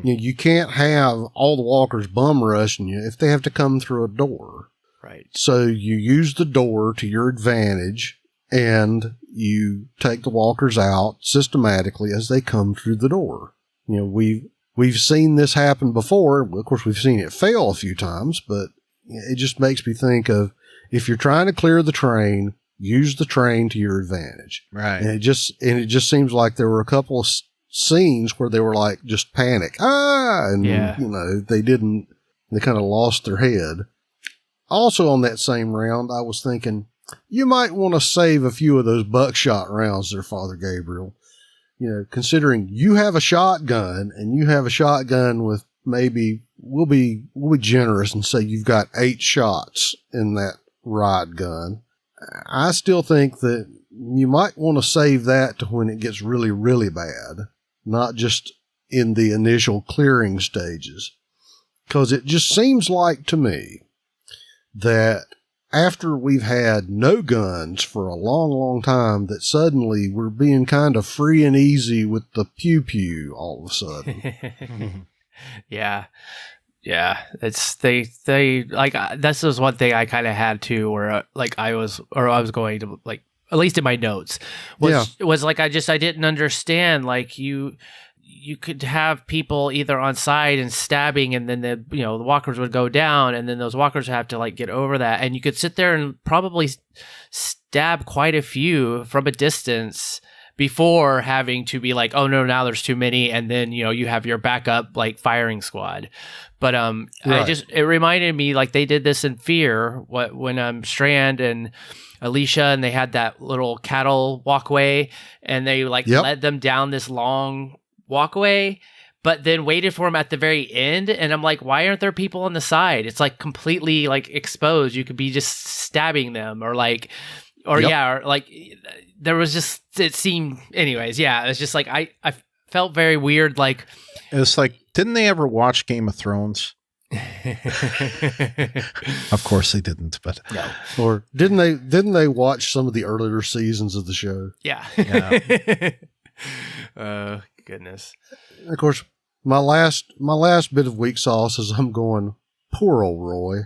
You can't have all the walkers bum rushing you if they have to come through a door. Right. So you use the door to your advantage, and you take the walkers out systematically as they come through the door. We've seen this happen before. Of course, we've seen it fail a few times, but it just makes me think of, if you're trying to clear the train, use the train to your advantage. Right. And it just seems like there were a couple of scenes where they were like just panic. And they kind of lost their head. Also on that same round, I was thinking, you might want to save a few of those buckshot rounds there, Father Gabriel. Considering you have a shotgun, and you have a shotgun with maybe, we'll be generous and say you've got 8 shots in that rod gun. I still think that you might want to save that to when it gets really, really bad, not just in the initial clearing stages. Because it just seems like to me that after we've had no guns for a long, long time, that suddenly we're being kind of free and easy with the pew-pew all of a sudden. Yeah. It's they like, this was one thing I kind of had to, where I was going to, like, at least in my notes was like, I didn't understand, like, you could have people either on side and stabbing, and then the walkers would go down, and then those walkers have to, like, get over that, and you could sit there and probably stab quite a few from a distance before having to be like, oh no, now there's too many, and then you have your backup, like, firing squad. But right. It reminded me, like, they did this in Fear, when Strand and Alicia, and they had that little cattle walkway, and they led them down this long walkway, but then waited for them at the very end, and I'm like, why aren't there people on the side? It's like completely, like, exposed. You could be just stabbing them, or there was just, it seemed, anyways, it was just like, I felt very weird, like, it's like, didn't they ever watch Game of Thrones? Of course they didn't, but no. Or didn't they watch some of the earlier seasons of the show? Yeah. Goodness. Of course, my last bit of weak sauce is I'm going, poor old Roy.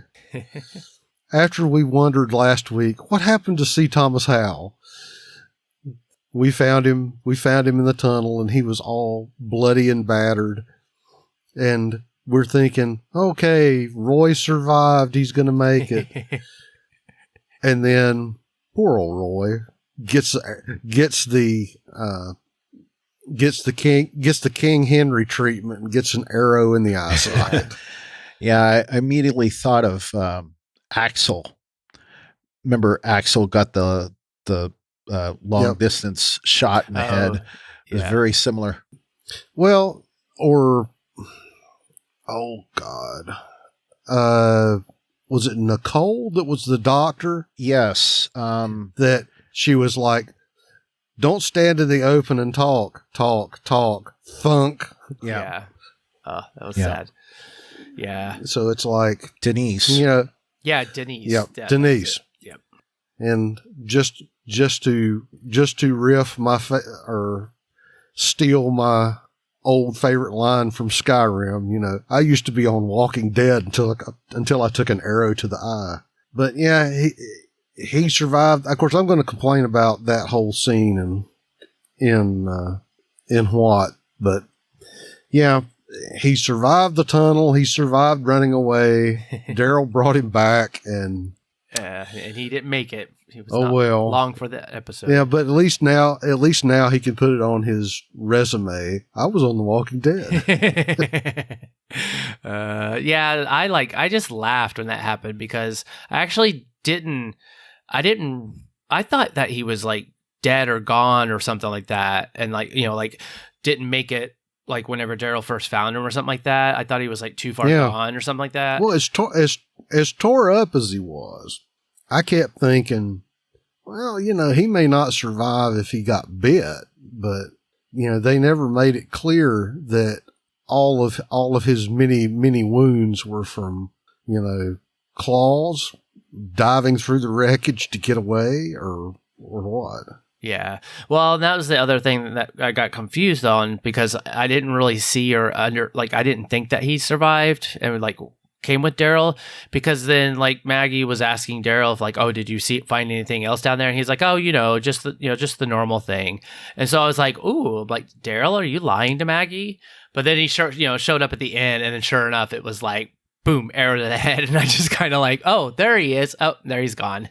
After we wondered last week, what happened to C. Thomas Howell? We found him in the tunnel, and he was all bloody and battered. And we're thinking, okay, Roy survived. He's going to make it. And then poor old Roy gets the King Henry treatment and gets an arrow in the eye socket. Yeah, I immediately thought of Axel. Remember, Axel got the long distance shot in the head. It was very similar. Well, oh God, was it Nicole that was the doctor? Yes, that she was like, don't stand in the open and talk, thunk. Yeah. Oh, that was sad. Yeah. So it's like Denise. Yeah, Denise. Yeah, Denise. Yep. And just to riff or steal my old favorite line from Skyrim, I used to be on Walking Dead until I took an arrow to the eye. But yeah, he survived. Of course, I'm going to complain about that whole scene in what, but yeah, he survived the tunnel. He survived running away. Daryl brought him back, and he didn't make it. He was long for that episode. Yeah, but at least now he can put it on his resume. I was on The Walking Dead. I just laughed when that happened, because I actually I thought that he was, like, dead or gone or something like that, and didn't make it, like, whenever Daryl first found him or something like that. I thought he was, like, too far gone or something like that. Well, as tore up as he was, I kept thinking, well, he may not survive if he got bit, but they never made it clear that all of his many wounds were from claws, diving through the wreckage to get away, or what. Yeah. Well, that was the other thing that I got confused on because I didn't really see or I didn't think that he survived and like came with Daryl because then like Maggie was asking Daryl if like, oh, did you find anything else down there? And he's like, oh, just the normal thing. And so I was like, ooh, like Daryl, are you lying to Maggie? But then he showed up at the end, and then sure enough, it was like, boom, arrow to the head. And I just kind of like, oh, there he is. Oh, there he's gone.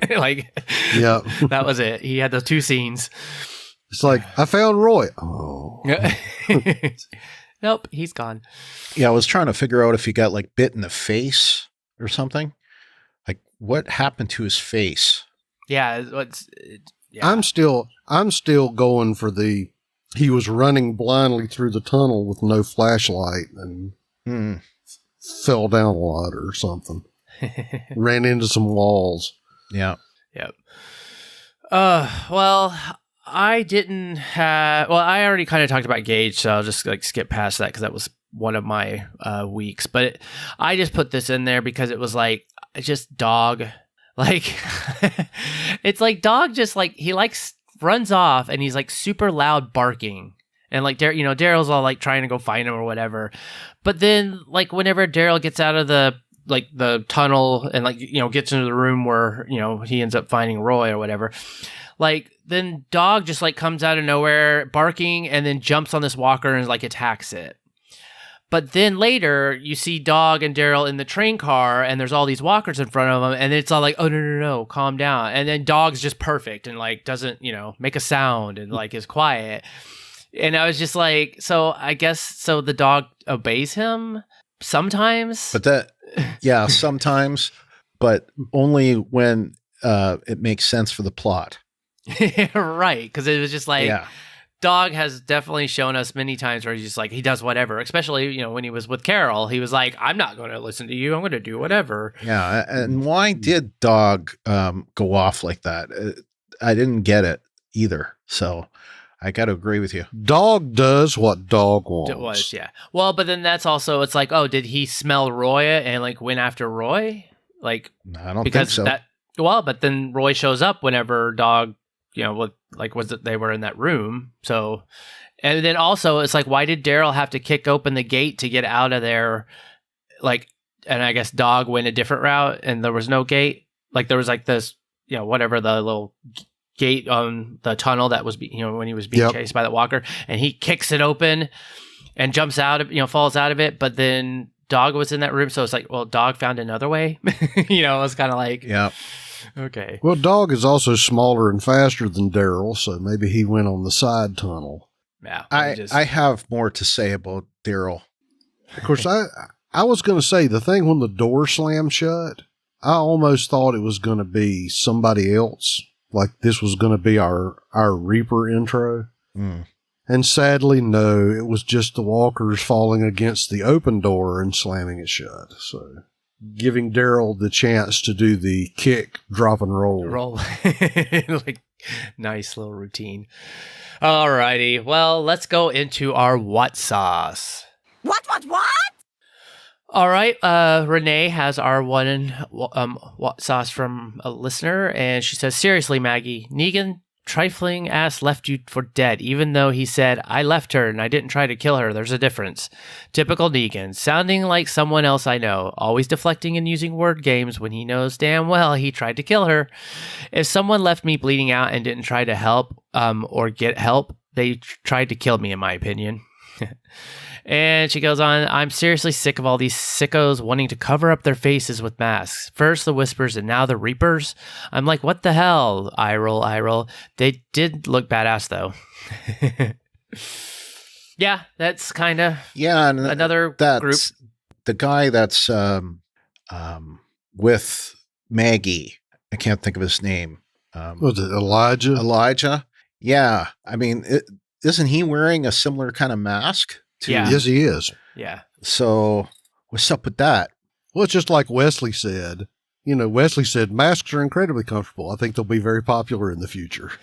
Like, yeah, that was it. He had those 2 scenes. It's like, I found Roy. Oh. Nope, he's gone. Yeah, I was trying to figure out if he got like bit in the face or something. Like, what happened to his face? Yeah, yeah. I'm still going for he was running blindly through the tunnel with no flashlight and fell down a lot or something. Ran into some walls. Yeah. Yep. Well, I didn't have. Well, I already kind of talked about Gage, so I'll just like skip past that because that was one of my weeks. But I just put this in there because it was like just Dog. Like it's like Dog just like he likes runs off and he's like super loud barking. And like Daryl's all like trying to go find him or whatever. But then like whenever Daryl gets out of the tunnel and like gets into the room where he ends up finding Roy or whatever, like then Dog just like comes out of nowhere barking and then jumps on this walker and like attacks it. But then later you see Dog and Daryl in the train car and there's all these walkers in front of them and it's all like, oh no, calm down. And then Dog's just perfect and like doesn't make a sound and like is quiet. And I was just like, so I guess so the dog obeys him sometimes. But sometimes, but only when it makes sense for the plot. Right, because it was just like Dog has definitely shown us many times where he's just like he does whatever. Especially when he was with Carol, he was like, "I'm not going to listen to you. I'm going to do whatever." Yeah, and why did Dog go off like that? I didn't get it either. So I got to agree with you. Dog does what Dog wants. It was, yeah. Well, but then that's also it's like, oh, did he smell Roy and like went after Roy? Like, I don't think so. But then Roy shows up whenever Dog. They were in that room. So, and then also it's like, why did Daryl have to kick open the gate to get out of there? Like, and I guess Dog went a different route and there was no gate. Like there was like this, whatever the little gate on the tunnel that was, when he was being chased by the walker and he kicks it open and jumps out of, falls out of it. But then Dog was in that room. So it's like, well, Dog found another way, it was kind of like, yeah. Okay. Well, Dog is also smaller and faster than Daryl, so maybe he went on the side tunnel. Yeah, I have more to say about Daryl. Of course, I was going to say the thing when the door slammed shut, I almost thought it was going to be somebody else, like this was going to be our Reaper intro. Mm. And sadly, no, it was just the walkers falling against the open door and slamming it shut. So, giving Daryl the chance to do the kick, drop, and roll. Like, nice little routine. Alrighty, well, let's go into our what sauce. What? All right, Renee has our what sauce from a listener, and she says, seriously, Maggie, Negan trifling ass left you for dead, even though he said, I left her and I didn't try to kill her. There's a difference. Typical Negan, sounding like someone else I know, always deflecting and using word games when he knows damn well he tried to kill her. If someone left me bleeding out and didn't try to help or get help, they tried to kill me, in my opinion. And she goes on, I'm seriously sick of all these sickos wanting to cover up their faces with masks. First the Whispers and now the Reapers. I'm like, what the hell? Eye roll. They did look badass, though. Yeah, that's kind of another group. The guy that's with Maggie. I can't think of his name. Was it Elijah? Elijah? Yeah. I mean, isn't he wearing a similar kind of mask? Yeah. Yes, he is. Yeah. So what's up with that? Well, it's just like Wesley said. Wesley said masks are incredibly comfortable. I think they'll be very popular in the future.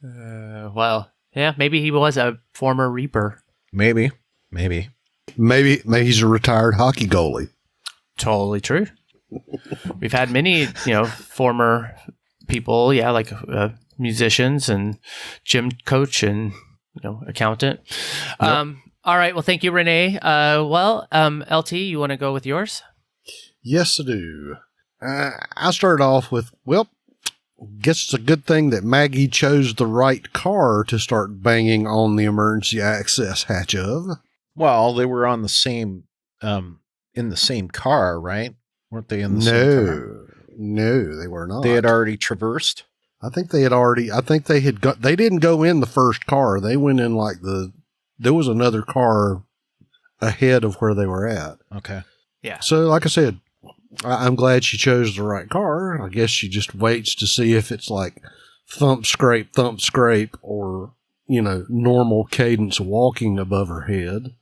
Well, yeah, maybe he was a former Reaper. Maybe he's a retired hockey goalie. Totally true. We've had many, former people, yeah, like musicians and gym coach and accountant. Yep. All right. Well, thank you, Renee. LT, you want to go with yours? Yes, I do. I started off with, guess it's a good thing that Maggie chose the right car to start banging on the emergency access hatch of. Well, they were on the same, in the same car, right? Weren't they in the same car? No, they were not. They had already traversed? I think they didn't go in the first car. They went in there was another car ahead of where they were at. Okay. Yeah. So like I said, I'm glad she chose the right car. I guess she just waits to see if it's like thump, scrape, or, normal cadence walking above her head.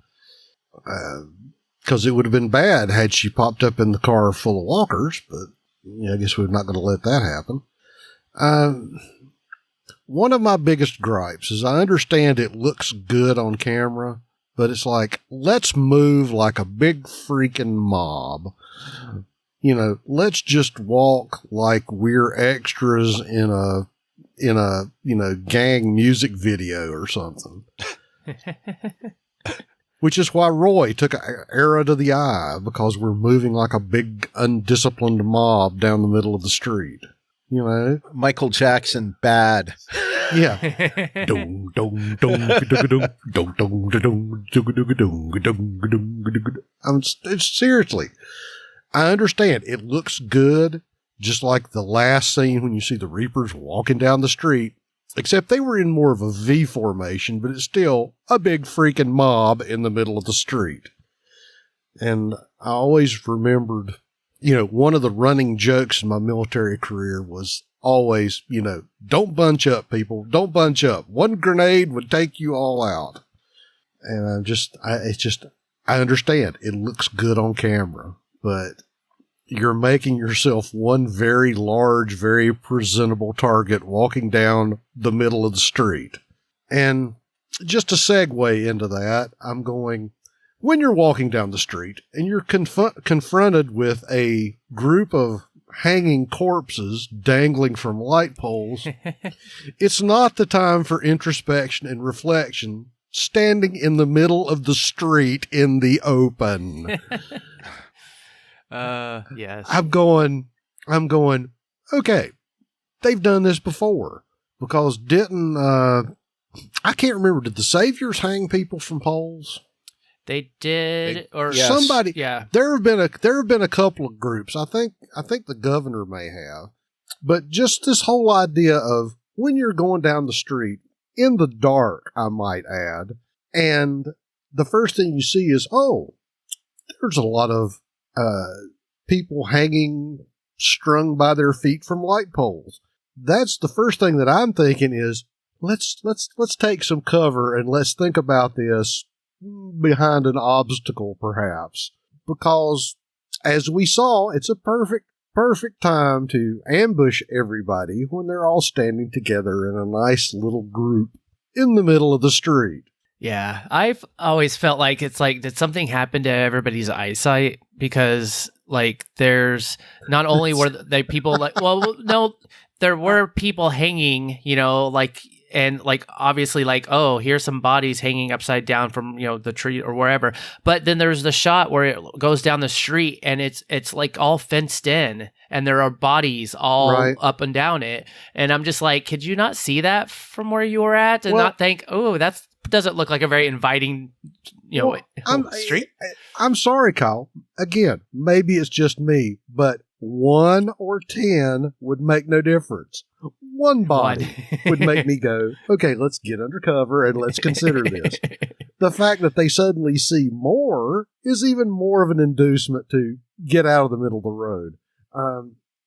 Because it would have been bad had she popped up in the car full of walkers, but I guess we're not going to let that happen. One of my biggest gripes is I understand it looks good on camera, but it's like, let's move like a big freaking mob. Let's just walk like we're extras in a gang music video or something. Which is why Roy took an arrow to the eye, because we're moving like a big undisciplined mob down the middle of the street. Michael Jackson bad. Yeah. Seriously, I understand it looks good, just like the last scene when you see the Reapers walking down the street, except they were in more of a V formation, but it's still a big freaking mob in the middle of the street. And I always remembered, one of the running jokes in my military career was always, don't bunch up, people. Don't bunch up. One grenade would take you all out. And I understand it looks good on camera, but you're making yourself one very large, very presentable target walking down the middle of the street. And just to segue into that, I'm going, when you're walking down the street and you're confronted with a group of hanging corpses dangling from light poles, it's not the time for introspection and reflection standing in the middle of the street in the open. Yes. I'm going, okay, they've done this before, because I can't remember, did the Saviors hang people from poles? They did, or yes. Somebody. Yeah. There have been a couple of groups. I think the governor may have, but just this whole idea of when you're going down the street in the dark, I might add, and the first thing you see is, there's a lot of people hanging, strung by their feet from light poles. That's the first thing that I'm thinking is, let's take some cover and let's think about this behind an obstacle, perhaps, because as we saw, it's a perfect time to ambush everybody when they're all standing together in a nice little group in the middle of the street. Yeah, I've always felt like it's like, did something happen to everybody's eyesight? Because there's not only were they people there were people hanging, and obviously here's some bodies hanging upside down from, the tree or wherever. But then there's the shot where it goes down the street and it's all fenced in and there are bodies all up and down it. And I'm just like, could you not see that from where you were at and not think, that doesn't look like a very inviting, street? I'm sorry, Kyle. Again, maybe it's just me, but 1 or 10 would make no difference. One body would make me go, okay, let's get under cover and let's consider this. The fact that they suddenly see more is even more of an inducement to get out of the middle of the road.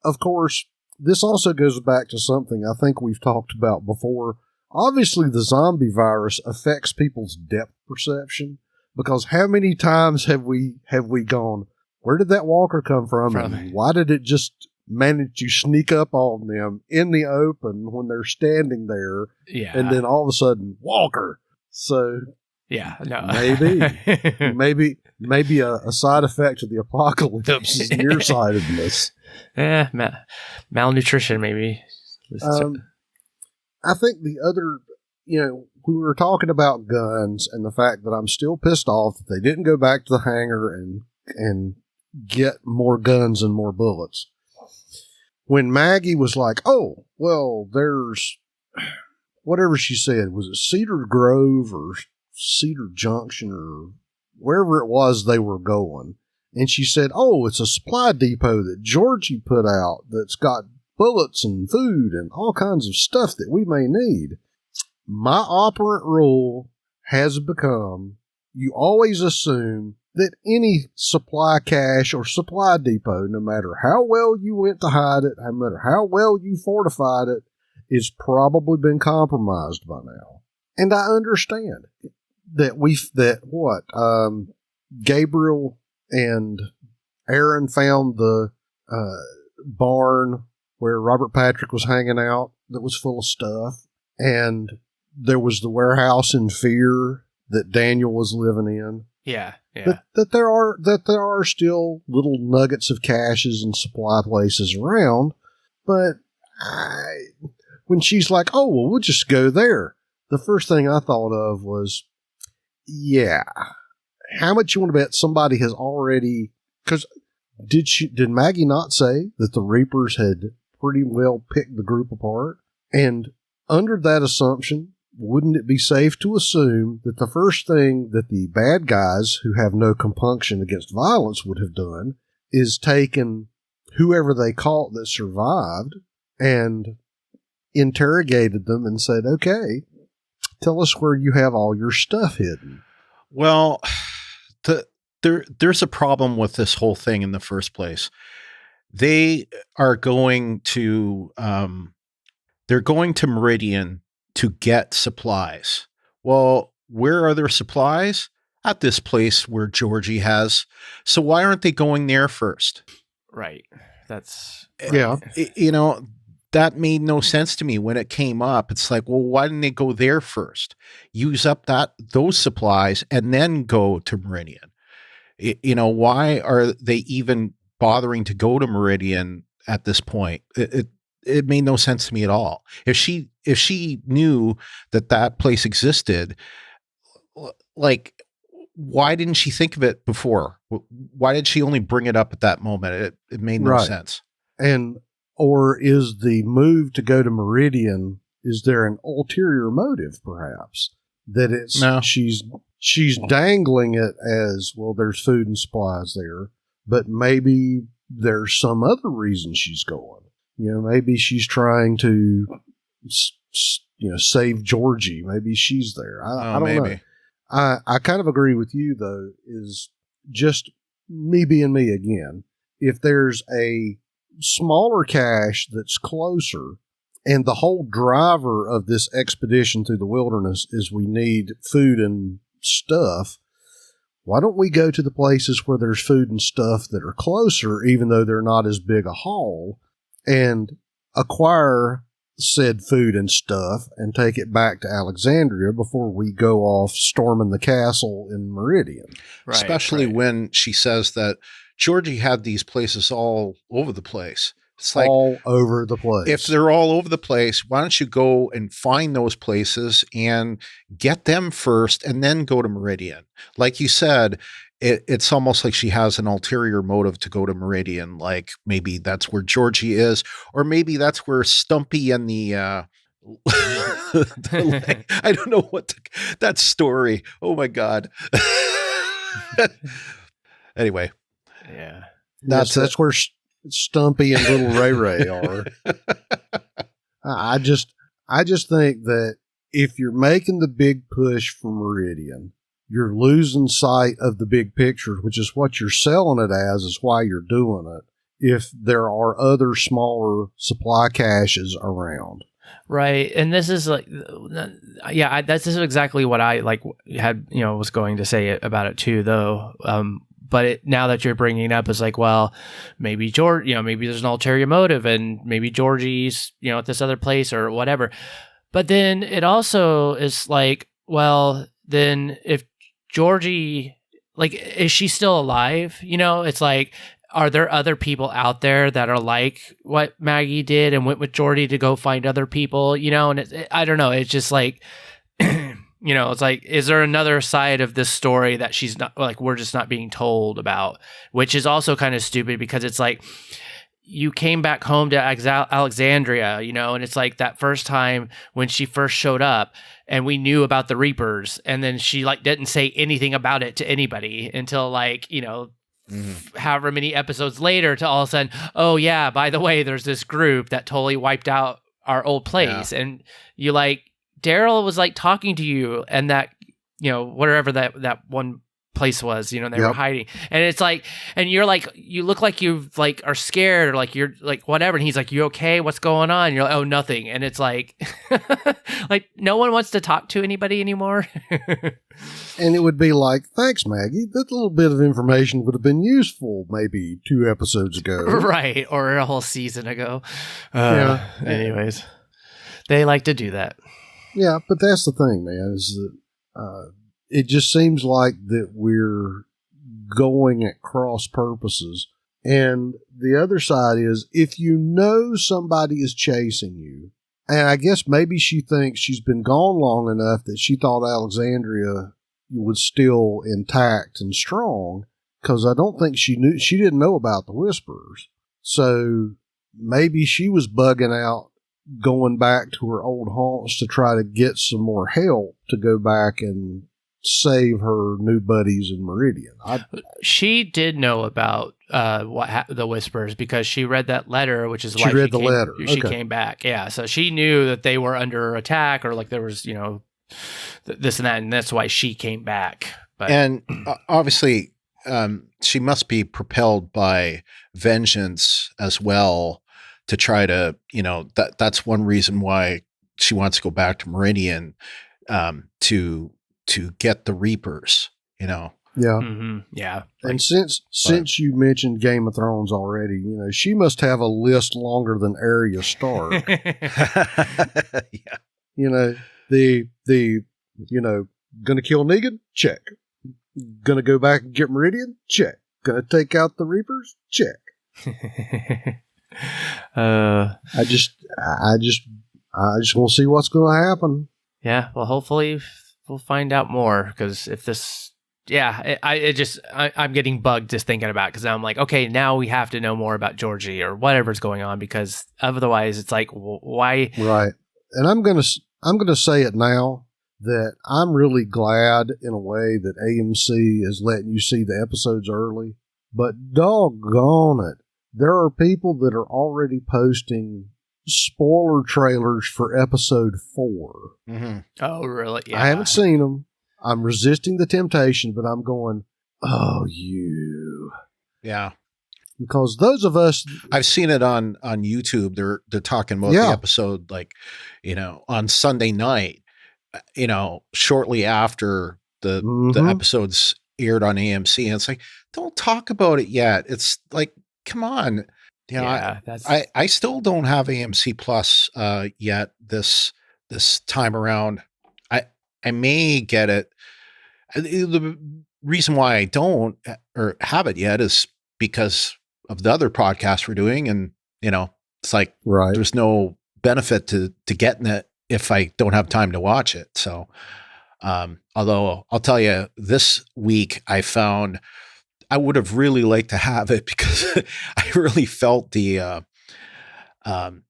Of course, this also goes back to something I think we've talked about before. Obviously, the zombie virus affects people's depth perception, because how many times have we gone, where did that walker come from? And why did it just manage to sneak up on them in the open when they're standing there? Yeah. And then all of a sudden, walker. So yeah, no. maybe a side effect of the apocalypse is nearsightedness. Malnutrition, maybe. I think the other, we were talking about guns and the fact that I'm still pissed off that they didn't go back to the hangar and get more guns and more bullets. When Maggie was like, oh, well, there's whatever she said, was it Cedar Grove or Cedar Junction or wherever it was they were going. And she said, oh, it's a supply depot that Georgie put out that's got bullets and food and all kinds of stuff that we may need. My operant rule has become, you always assume that any supply cache or supply depot, no matter how well you went to hide it, no matter how well you fortified it, is probably been compromised by now. And I understand that Gabriel and Aaron found the barn where Robert Patrick was hanging out that was full of stuff. And there was the warehouse in Fear that Daniel was living in. Yeah. Yeah. That there are still little nuggets of caches and supply places around, but when she's like, "Oh, well, we'll just go there," the first thing I thought of was, "Yeah, how much you want to bet somebody has already?" Because did Maggie not say that the Reapers had pretty well picked the group apart? And under that assumption, wouldn't it be safe to assume that the first thing that the bad guys who have no compunction against violence would have done is taken whoever they caught that survived and interrogated them and said, okay, tell us where you have all your stuff hidden? Well, there's a problem with this whole thing in the first place. They are going to Meridian to get supplies. Well, where are their supplies? At this place where Georgie has. So why aren't they going there first? Right. That's yeah. That made no sense to me when it came up. It's like, well, why didn't they go there first? Use up those supplies and then go to Meridian. Why are they even bothering to go to Meridian at this point? It made no sense to me at all. If she knew that place existed, like, why didn't she think of it before? Why did she only bring it up at that moment? It made no sense. Or is the move to go to Meridian, is there an ulterior motive perhaps? That it's she's dangling it as, well, there's food and supplies there, but maybe there's some other reason she's going. Maybe she's trying to, save Georgie. Maybe she's there. I don't know. I kind of agree with you, though, is just me being me again. If there's a smaller cache that's closer and the whole driver of this expedition through the wilderness is we need food and stuff, why don't we go to the places where there's food and stuff that are closer, even though they're not as big a haul, and acquire said food and stuff and take it back to Alexandria before we go off storming the castle in Meridian. Right, especially when she says that Georgie had these places all over the place. It's like, all over the place. If they're all over the place, why don't you go and find those places and get them first and then go to Meridian? Like you said, it's almost like she has an ulterior motive to go to Meridian. Like maybe that's where Georgie is, or maybe that's where Stumpy and the I don't know that story. Oh my God. Anyway. Yeah. That's where Stumpy and little Ray Ray are. I just think that if you're making the big push for Meridian, you're losing sight of the big picture, which is what you're selling it as, is why you're doing it. If there are other smaller supply caches around. Right. And this is like, this is exactly what I was going to say about it too, though. But now that you're bringing it up, it's like, well, maybe maybe there's an ulterior motive and maybe Georgie's, at this other place or whatever. But then it also is like, well, then if Georgie, like, is she still alive? It's like, are there other people out there that are like what Maggie did and went with Jordy to go find other people, you know? And I don't know. It's just like, you know, it's like, is there another side of this story that she's not, like, we're just not being told about, which is also kind of stupid because it's like, you came back home to Alexandria, you know, and it's like that first time when she first showed up and we knew about the Reapers, and then she like didn't say anything about it to anybody until like, you know, however many episodes later to all of a sudden, oh yeah, by the way, there's this group that totally wiped out our old place. And you like, Daryl was like talking to you and that, you know, whatever that one place was, you know, they were hiding, and it's like, and you're like, you look like you like are scared or like you're like whatever, and he's like, you okay, what's going on? And you're like, oh, nothing. And it's like like no one wants to talk to anybody anymore. And it would be like, thanks, Maggie, that little bit of information would have been useful maybe 2 episodes ago. Right, or a whole season ago. Anyways, they like to do that. Yeah, but that's the thing, man, is that it just seems like that we're going at cross purposes. And the other side is, if you know somebody is chasing you, and I guess maybe she thinks she's been gone long enough that she thought Alexandria was still intact and strong, because I don't think she didn't know about the Whisperers. So maybe she was bugging out, going back to her old haunts to try to get some more help to go back and save her new buddies in Meridian. She did know about the Whispers because she read that letter, which is why she read the letter. She came back. Yeah, so she knew that they were under attack, or like there was, you know, this and that, and that's why she came back. But and obviously, she must be propelled by vengeance as well to try to, you know, that's one reason why she wants to go back to Meridian, to get the Reapers, you know. Yeah. Mm-hmm. Yeah. And since you mentioned Game of Thrones already, you know, she must have a list longer than Arya Stark. Yeah. You know, the you know, gonna kill Negan? Check. Gonna go back and get Meridian? Check. Gonna take out the Reapers? Check. I just want to see what's going to happen. Yeah. Well, hopefully we'll find out more, because if this, I'm getting bugged just thinking about it, because I'm like, okay, now we have to know more about Georgie or whatever's going on, because otherwise it's like, why? Right. And I'm gonna say it now that I'm really glad in a way that AMC is letting you see the episodes early, but doggone it, there are people that are already posting spoiler trailers for episode 4. Mm-hmm. Oh, really? Yeah. I haven't seen them. I'm resisting the temptation, but I'm going, oh, you. Yeah. Because those of us, I've seen it on YouTube. They're talking about the episode, like, you know, on Sunday night, you know, shortly after the episodes aired on AMC. And it's like, don't talk about it yet. It's like, come on. You know, I still don't have AMC Plus yet this time around. I may get it. The reason why I don't or have it yet is because of the other podcasts we're doing, and you know, it's like there's no benefit to getting it if I don't have time to watch it. So, although I'll tell you, this week I found I would have really liked to have it because I really felt the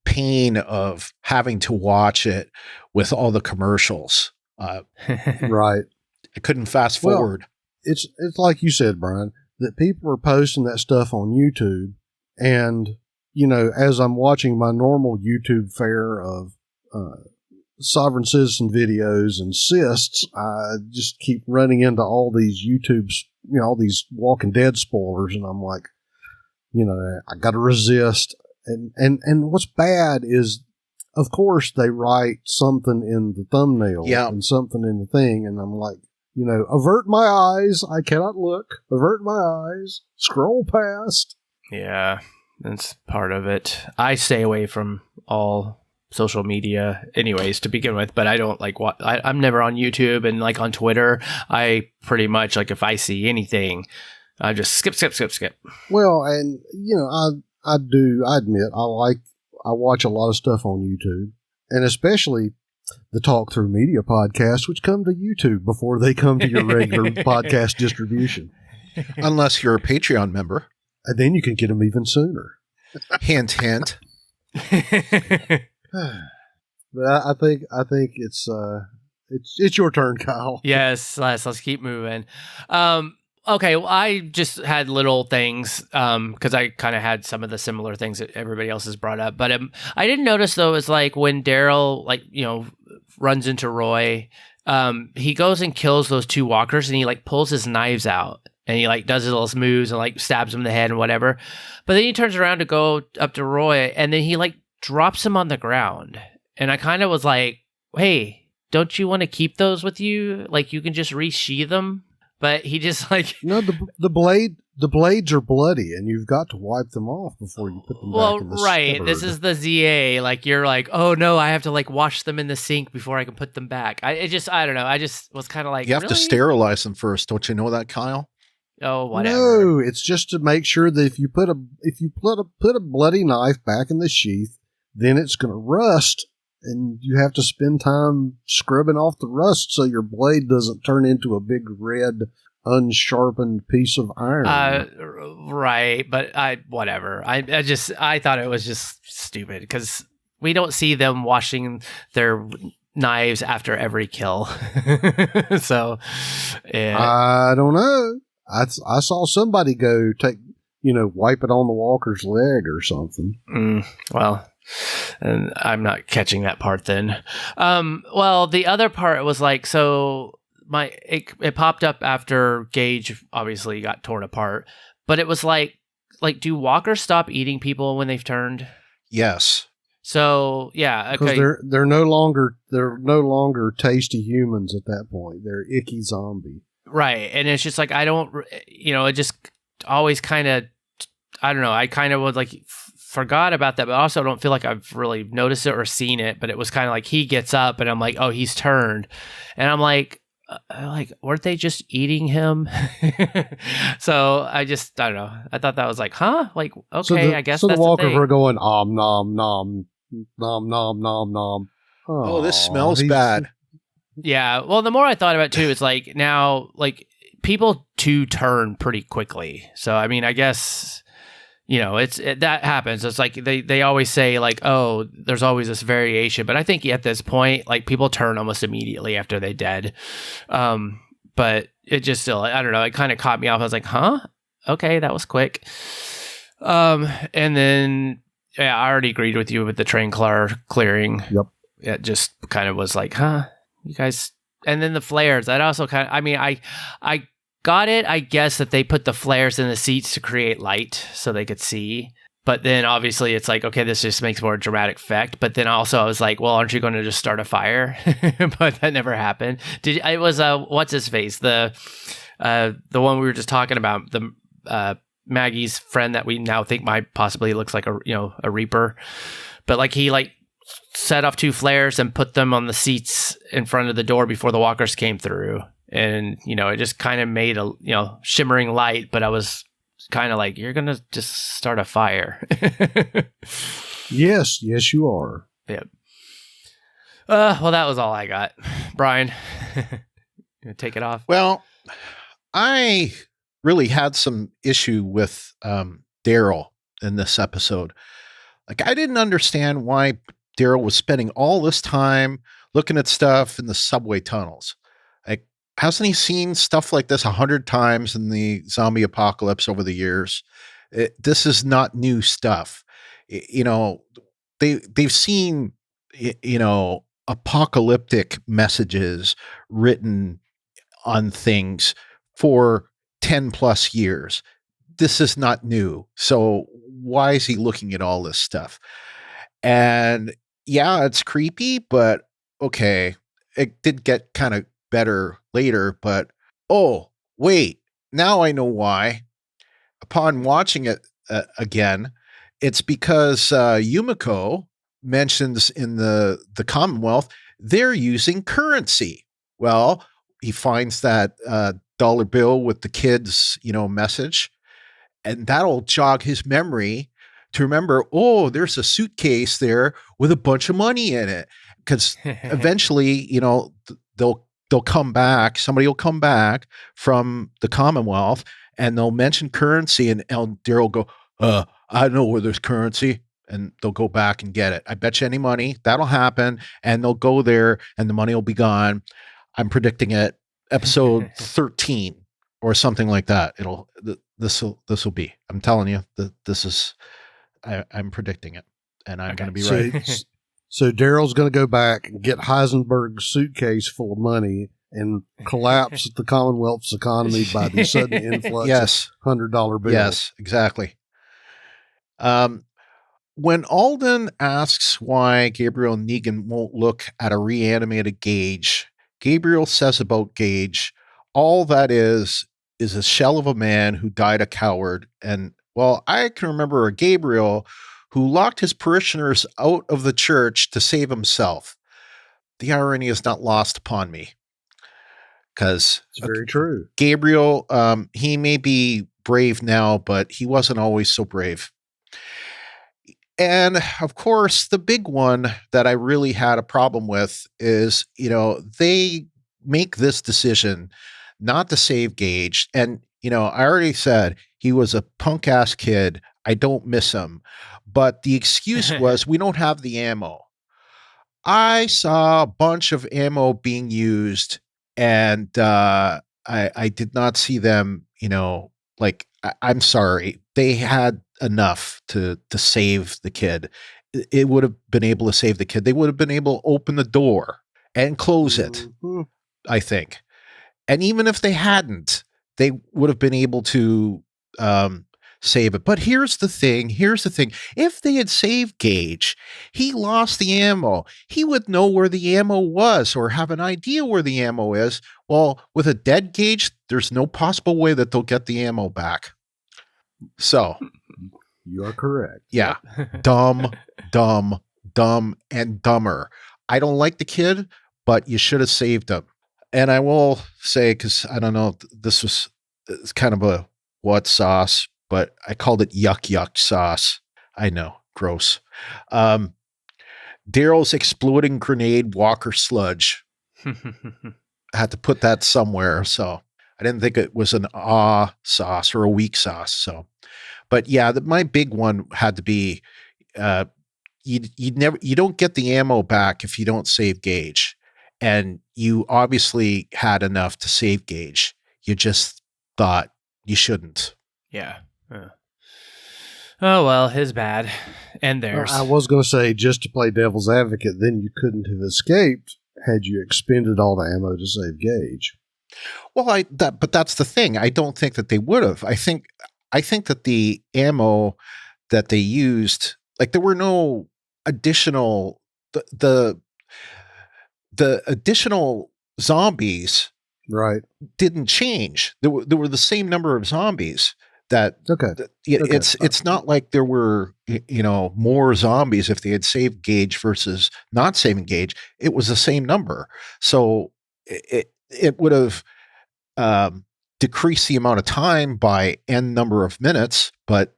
pain of having to watch it with all the commercials. Right. I couldn't fast forward. Well, it's like you said, Brian, that people are posting that stuff on YouTube, and you know, as I'm watching my normal YouTube fare of sovereign citizen videos and cysts, I just keep running into all these YouTube's, you know, all these Walking Dead spoilers, and I'm like, you know, I got to resist. And what's bad is, of course, they write something in the thumbnail and something in the thing, and I'm like, you know, avert my eyes. I cannot look. Avert my eyes. Scroll past. Yeah, that's part of it. I stay away from all social media anyways to begin with, but I don't like I'm never on YouTube, and like on Twitter, I pretty much, like, if I see anything, I just skip. Well, and I admit I watch a lot of stuff on YouTube, and especially the Talk Through Media podcast, which come to YouTube before they come to your regular podcast distribution. Unless you're a Patreon member. And then you can get them even sooner. Hint, hint. But I think it's your turn, Kyle. Yes, let's keep moving. Okay, well, I just had little things because I kind of had some of the similar things that everybody else has brought up. But I didn't notice, though, is like when Daryl, runs into Roy, he goes and kills those two walkers and he, pulls his knives out and he, does his little moves and, stabs him in the head and whatever. But then he turns around to go up to Roy and then he, drops him on the ground. And I kind of was like, hey, don't you want to keep those with you? You can just re-sheath them? But he just No, the blades are bloody, and you've got to wipe them off before you put them back in the right. scabbard. This is the ZA. You're oh no, I have to wash them in the sink before I can put them back. I don't know. I just was kind of you have to sterilize them first. Don't you know that, Kyle? Oh, whatever. No, it's just to make sure that if you put a bloody knife back in the sheath, then it's going to rust. And you have to spend time scrubbing off the rust so your blade doesn't turn into a big red, unsharpened piece of iron. Right, but whatever. I thought it was just stupid because we don't see them washing their knives after every kill. So, yeah. I don't know. I saw somebody go wipe it on the walker's leg or something. Well. And I'm not catching that part then. Well, the other part was so it popped up after Gage obviously got torn apart, but it was do walkers stop eating people when they've turned? Yes. So yeah, okay. Because they're no longer tasty humans at that point. They're icky zombie. Right, and it's just I don't, it just always kind of, I don't know. I kind of was forgot about that, but also don't feel like I've really noticed it or seen it. But it was kind of he gets up and I'm oh, he's turned. And I'm weren't they just eating him? So I don't know. I thought that was huh? Okay, I guess so that's the walkers the thing. were going, nom, nom, nom, nom, nom, nom, nom. Oh, this smells bad. Yeah. Well, the more I thought about it too, it's now, people do turn pretty quickly. So, I mean, I guess, that happens. It's they always say oh, there's always this variation, but I think at this point, people turn almost immediately after they're dead. But it just still, I don't know. It kind of caught me off. I was huh? Okay, that was quick. And then yeah, I already agreed with you with the train clearing. Yep. It just kind of was huh? You guys, and then the flares. That also kind of, I mean, I got it, I guess, that they put the flares in the seats to create light so they could see. But then obviously it's okay, this just makes more dramatic effect. But then also I was well, aren't you going to just start a fire? But that never happened. It was what's his face? The one we were just talking about, the Maggie's friend that we now think might possibly looks like a Reaper. But he set off two flares and put them on the seats in front of the door before the walkers came through. And, it just kind of made a, shimmering light, but I was kind of you're going to just start a fire. Yes, you are. Yeah. Well, that was all I got. Brian, you gonna take it off? Well, I really had some issue with Daryl in this episode. I didn't understand why Daryl was spending all this time looking at stuff in the subway tunnels. Hasn't he seen stuff like this 100 times in the zombie apocalypse over the years? This is not new stuff. They've seen, apocalyptic messages written on things for 10 plus years. This is not new. So why is he looking at all this stuff? And yeah, it's creepy, but okay, it did get kind of better later, but oh, wait, now I know why. Upon watching it again, it's because Yumiko mentions in the Commonwealth, they're using currency. Well, he finds that $100 bill with the kid's, message. And that'll jog his memory to remember, oh, there's a suitcase there with a bunch of money in it. Because eventually, they'll come back. Somebody will come back from the Commonwealth and they'll mention currency, and Daryl will go, I know where there's currency. And they'll go back and get it. I bet you any money that'll happen. And they'll go there and the money will be gone. I'm predicting it episode 13 or something like that. This will be, I'm telling you that this is, I'm predicting it, and I'm going to be right. So Daryl's going to go back and get Heisenberg's suitcase full of money and collapse the Commonwealth's economy by the sudden influx of $100 bills. Yes, exactly. When Alden asks why Gabriel and Negan won't look at a reanimated Gage, Gabriel says about Gage, all that is a shell of a man who died a coward. And, well, I can remember a Gabriel who locked his parishioners out of the church to save himself. The irony is not lost upon me. Because it's very true. Gabriel, he may be brave now, but he wasn't always so brave. And of course, the big one that I really had a problem with is, they make this decision not to save Gage. And, I already said he was a punk ass kid. I don't miss him. But the excuse was we don't have the ammo. I saw a bunch of ammo being used, and I did not see them, I'm sorry. They had enough to save the kid. It would have been able to save the kid. They would have been able to open the door and close it, I think. And even if they hadn't, they would have been able to save it. But here's the thing. If they had saved Gage, he lost the ammo. He would know where the ammo was or have an idea where the ammo is. Well, with a dead Gage, there's no possible way that they'll get the ammo back. So you are correct. Yeah. Dumb, and dumber. I don't like the kid, but you should have saved him. And I will say, because I don't know, it's kind of a what sauce, but I called it yuck sauce. I know, gross. Daryl's exploding grenade walker sludge. I had to put that somewhere, so I didn't think it was an sauce or a weak sauce. So, but yeah, my big one had to be you don't get the ammo back if you don't save Gage, and you obviously had enough to save Gage. You just thought you shouldn't. Yeah. Oh well, his bad, and theirs. I was going to say, just to play devil's advocate, then you couldn't have escaped had you expended all the ammo to save Gage. Well, but that's the thing. I don't think that they would have. I think that the ammo that they used, there were no additional the additional zombies, right? Didn't change. There were the same number of zombies. It's not like there were more zombies if they had saved Gage versus not saving Gage. It was the same number, so it would have decreased the amount of time by n number of minutes, but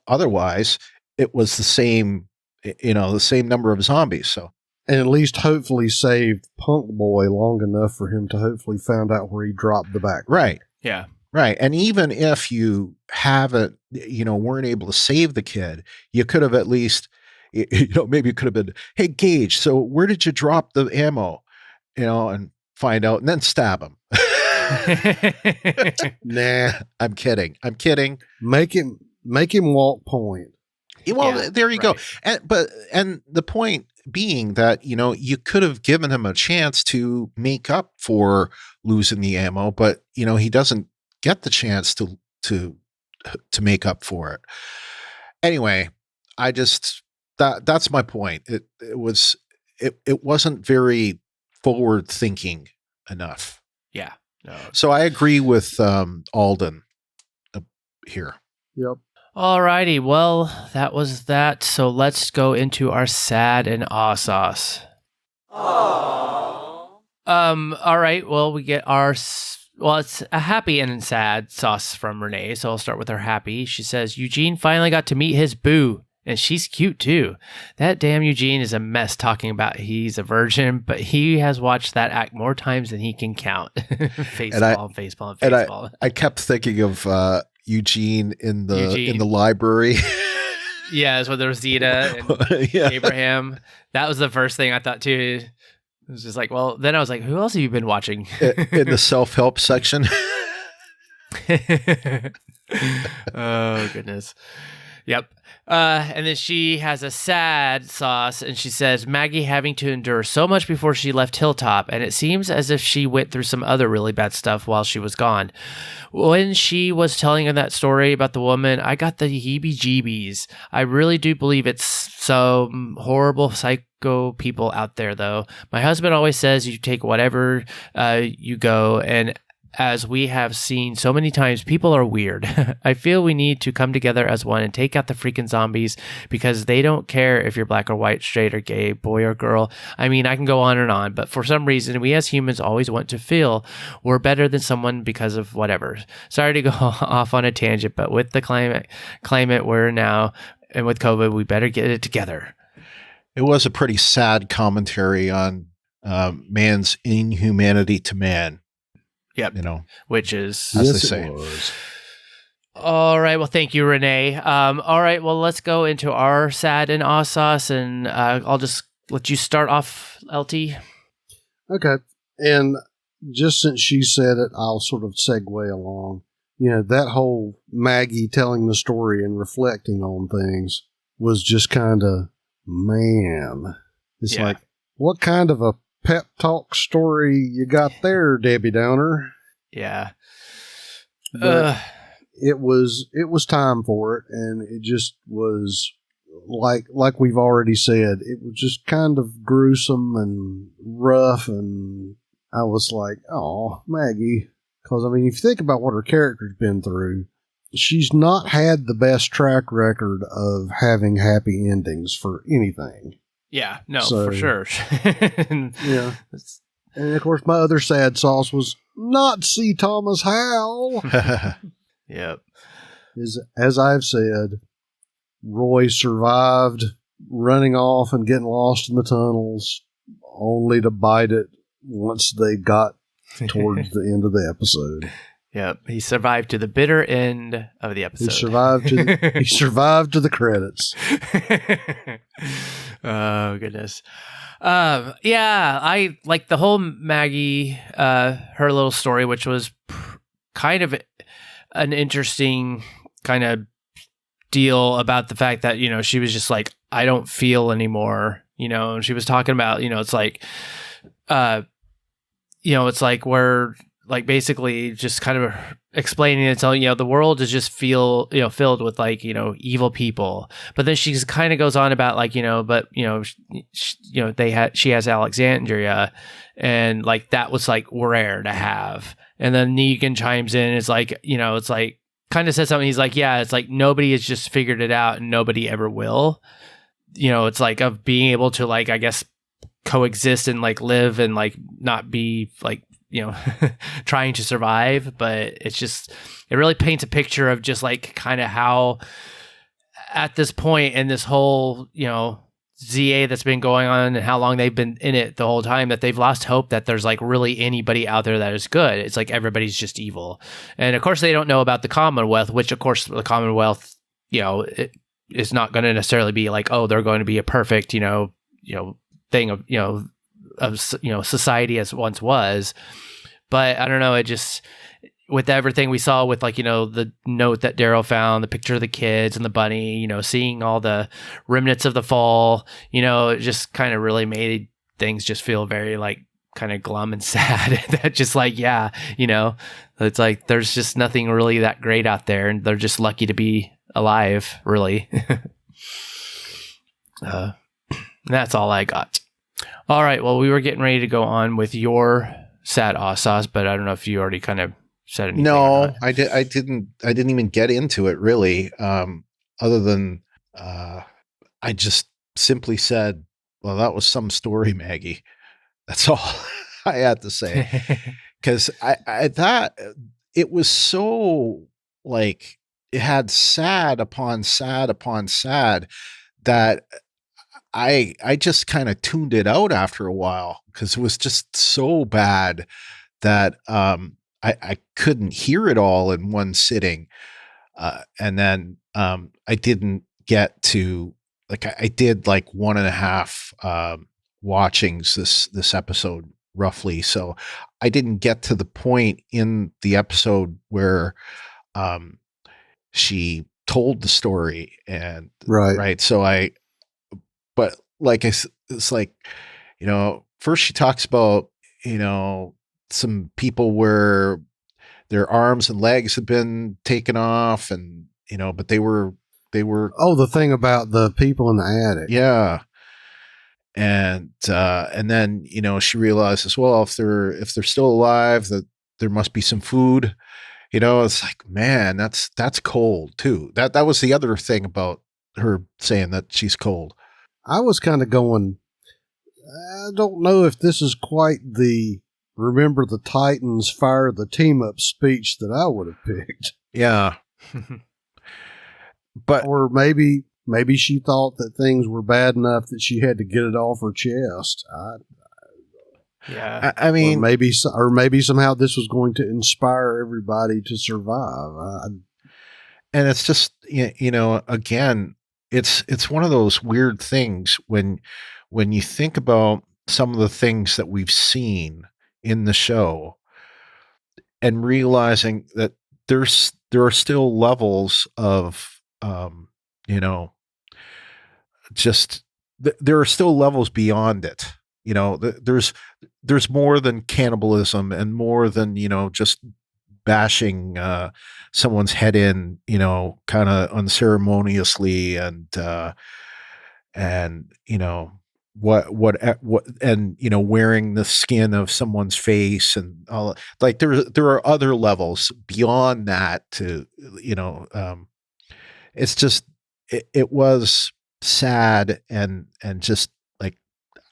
otherwise it was the same number of zombies. So, and at least hopefully saved Punk Boy long enough for him to hopefully find out where he dropped the back. Right. Yeah. Right. And even if you haven't, weren't able to save the kid, you could have at least, maybe it could have been, hey, Gage, so where did you drop the ammo? And find out and then stab him. Nah, I'm kidding. Make him walk point. Well, there you go. And the point being that, you could have given him a chance to make up for losing the ammo, but, he doesn't get the chance to make up for it. Anyway, I just, that's my point. It wasn't very forward thinking enough. Yeah. No. So I agree with Alden here. Yep. Alrighty, well, that was that. So let's go into our sad and awe sauce. All right. Well, we get our well, it's a happy and sad sauce from Renee. So I'll start with her happy. She says, Eugene finally got to meet his boo. And she's cute too. That damn Eugene is a mess talking about he's a virgin, but he has watched that act more times than he can count. Facepalm. I kept thinking of Eugene in the library. Yeah, that's with Rosita and Abraham. That was the first thing I thought too. It was just like, well, then I was like, who else have you been watching? In the self-help section. Oh, goodness. Yep. And then she has a sad sauce, and she says, Maggie having to endure so much before she left Hilltop, and it seems as if she went through some other really bad stuff while she was gone. When she was telling her that story about the woman, I got the heebie-jeebies. I really do believe it's some horrible psycho people out there, though. My husband always says you take whatever you go, and as we have seen so many times, people are weird. I feel we need to come together as one and take out the freaking zombies because they don't care if you're black or white, straight or gay, boy or girl. I mean, I can go on and on, but for some reason, we as humans always want to feel we're better than someone because of whatever. Sorry to go off on a tangent, but with the climate we're now, and with COVID, we better get it together. It was a pretty sad commentary on man's inhumanity to man. Yep. Which is, as they say. All right. Well, thank you, Renee. All right. Well, let's go into our sad and aw sauce, and I'll just let you start off, LT. Okay. And just since she said it, I'll sort of segue along. That whole Maggie telling the story and reflecting on things was just kind of, man. It's like, what kind of a pep talk story you got there, Debbie Downer? Yeah. It was time for it, and it just was like we've already said, it was just kind of gruesome and rough, and I was like, oh, Maggie. Because, I mean, if you think about what her character's been through, she's not had the best track record of having happy endings for anything. Yeah, no, for sure. Yeah. And of course, my other sad sauce was not C. Thomas Howell. Yep. As I've said, Roy survived running off and getting lost in the tunnels, only to bite it once they got towards the end of the episode. Yep, he survived to the bitter end of the episode. He survived to the credits. Oh, goodness. Yeah, I like the whole Maggie, her little story, which was kind of an interesting kind of deal about the fact that, she was just like, I don't feel anymore, and she was talking about, it's like, it's like we're like basically just kind of explaining it, telling the world is just filled with like evil people. But then she kind of goes on about like she has Alexandria, and like that was like rare to have. And then Negan chimes in. It's like it's like kind of says something. He's like, yeah, it's like nobody has just figured it out, and nobody ever will. It's like of being able to like I guess coexist and like live and like not be like trying to survive. But it really paints a picture of just like kind of how at this point in this whole ZA that's been going on and how long they've been in it the whole time, that they've lost hope that there's like really anybody out there that is good. It's like everybody's just evil. And of course they don't know about the Commonwealth, which of course the Commonwealth it is not going to necessarily be like, oh, they're going to be a perfect thing of society as once was. But I don't know, it just, with everything we saw with like the note that Daryl found, the picture of the kids and the bunny, seeing all the remnants of the fall, it just kind of really made things just feel very like kind of glum and sad. That just like, it's like there's just nothing really that great out there, and they're just lucky to be alive, really. That's all I got. All right. Well, we were getting ready to go on with your sad aw sauce, but I don't know if you already kind of said anything. No, I didn't even get into it really. Other than I just simply said, well, that was some story, Maggie. That's all. I had to say, because I thought it was so like it had sad upon sad upon sad that I just kind of tuned it out after a while because it was just so bad that I couldn't hear it all in one sitting. And then I didn't get to like I did like 1.5 watchings this episode roughly. So I didn't get to the point in the episode where she told the story and right. So but like it's like, first she talks about, some people where their arms and legs have been taken off and, but they were, Oh, the thing about the people in the attic. yeah. And then, she realizes, well, if they're still alive, that there must be some food, it's like, man, that's cold too. That was the other thing about her saying that she's cold. I was kind of going, I don't know if this is quite the remember the Titans, fire the team up speech that I would have picked. Yeah. But or maybe she thought that things were bad enough that she had to get it off her chest. Yeah. I mean, or maybe somehow this was going to inspire everybody to survive. And it's just, again, it's one of those weird things when you think about some of the things that we've seen in the show and realizing that there are still levels of, there are still levels beyond it. There's more than cannibalism and more than, just bashing someone's head in, kind of unceremoniously and what and wearing the skin of someone's face and all, like there are other levels beyond that to it's just it was sad and just like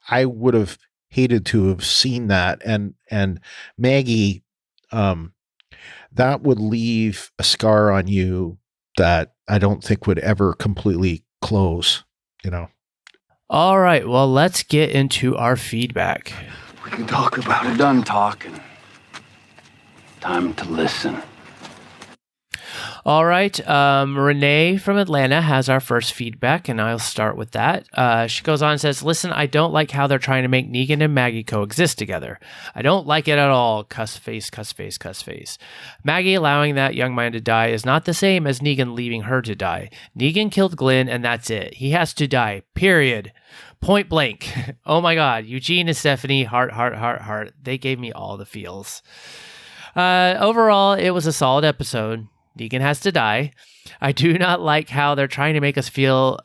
I would have hated to have seen that and Maggie that would leave a scar on you that I don't think would ever completely close, All right, well, let's get into our feedback. We can talk about it. Done talking. Time to listen. All right, Renee from Atlanta has our first feedback, and I'll start with that. She goes on and says, listen, I don't like how they're trying to make Negan and Maggie coexist together. I don't like it at all. Cuss face, cuss face, cuss face. Maggie allowing that young man to die is not the same as Negan leaving her to die. Negan killed Glenn, and that's it. He has to die, period. Point blank. Oh my God, Eugene and Stephanie, heart, heart, heart, heart. They gave me all the feels. Overall, it was a solid episode. Negan has to die. I do not like how they're trying to make us feel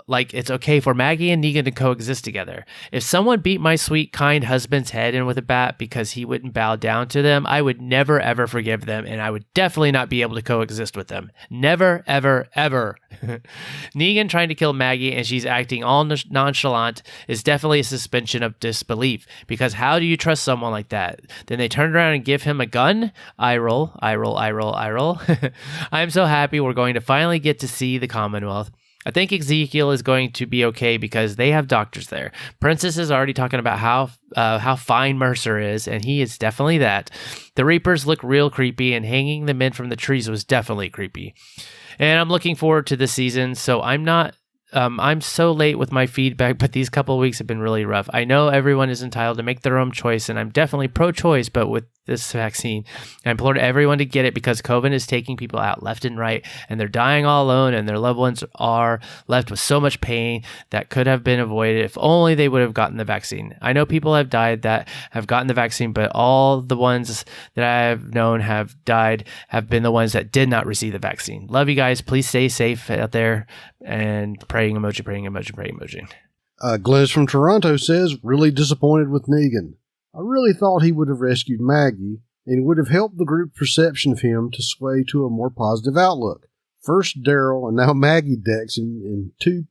like it's okay for Maggie and Negan to coexist together. If someone beat my sweet, kind husband's head in with a bat because he wouldn't bow down to them, I would never, ever forgive them, and I would definitely not be able to coexist with them. Never, ever, ever. Negan trying to kill Maggie and she's acting all nonchalant is definitely a suspension of disbelief, because how do you trust someone like that? Then they turn around and give him a gun? I roll, I roll, I roll, I roll. I'm so happy we're going to finally get to see the Commonwealth. I think Ezekiel is going to be okay because they have doctors there. Princess is already talking about how fine Mercer is, and he is definitely that. The Reapers look real creepy, and hanging the men from the trees was definitely creepy. And I'm looking forward to this season, so I'm so late with my feedback, but these couple of weeks have been really rough. I know everyone is entitled to make their own choice, and I'm definitely pro-choice, but with this vaccine, I implore everyone to get it because COVID is taking people out left and right, and they're dying all alone, and their loved ones are left with so much pain that could have been avoided if only they would have gotten the vaccine. I know people have died that have gotten the vaccine, but all the ones that I have known have died have been the ones that did not receive the vaccine. Love you guys. Please stay safe out there, and praying emoji, praying emoji, praying emoji. Glenn from Toronto says, really disappointed with Negan. I really thought he would have rescued Maggie, and it would have helped the group's perception of him to sway to a more positive outlook. First Daryl and now Maggie decks in 2+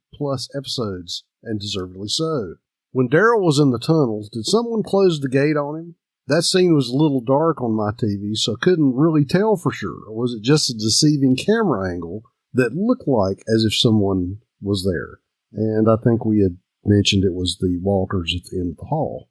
episodes, and deservedly so. When Daryl was in the tunnels, did someone close the gate on him? That scene was a little dark on my TV, so I couldn't really tell for sure. Or was it just a deceiving camera angle that looked like as if someone was there? And I think we had mentioned it was the walkers at the end of the hall.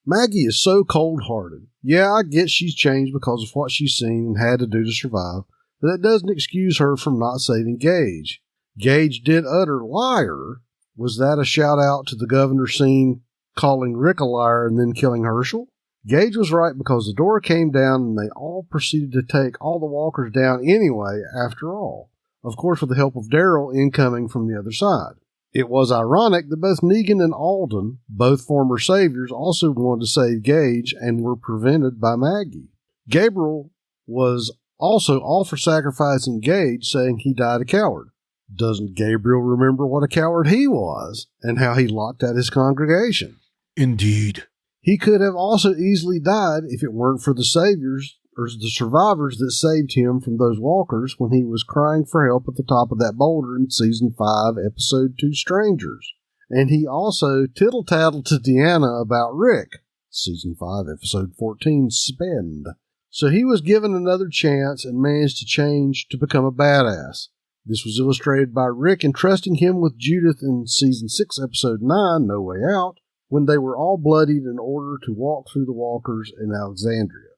Maggie is so cold-hearted. Yeah, I get she's changed because of what she's seen and had to do to survive, but that doesn't excuse her from not saving Gage. Gage did utter liar. Was that a shout-out to the governor scene calling Rick a liar and then killing Herschel? Gage was right because the door came down and they all proceeded to take all the walkers down anyway, after all. Of course, with the help of Daryl incoming from the other side. It was ironic that both Negan and Alden, both former saviors, also wanted to save Gage and were prevented by Maggie. Gabriel was also all for sacrificing Gage, saying he died a coward. Doesn't Gabriel remember what a coward he was and how he locked out his congregation? Indeed. He could have also easily died if it weren't for the saviors or the survivors that saved him from those walkers when he was crying for help at the top of that boulder in Season 5, Episode 2, Strangers. And he also tittle-tattled to Deanna about Rick, Season 5, Episode 14, Spend. So he was given another chance and managed to change to become a badass. This was illustrated by Rick entrusting him with Judith in Season 6, Episode 9, No Way Out, when they were all bloodied in order to walk through the walkers in Alexandria.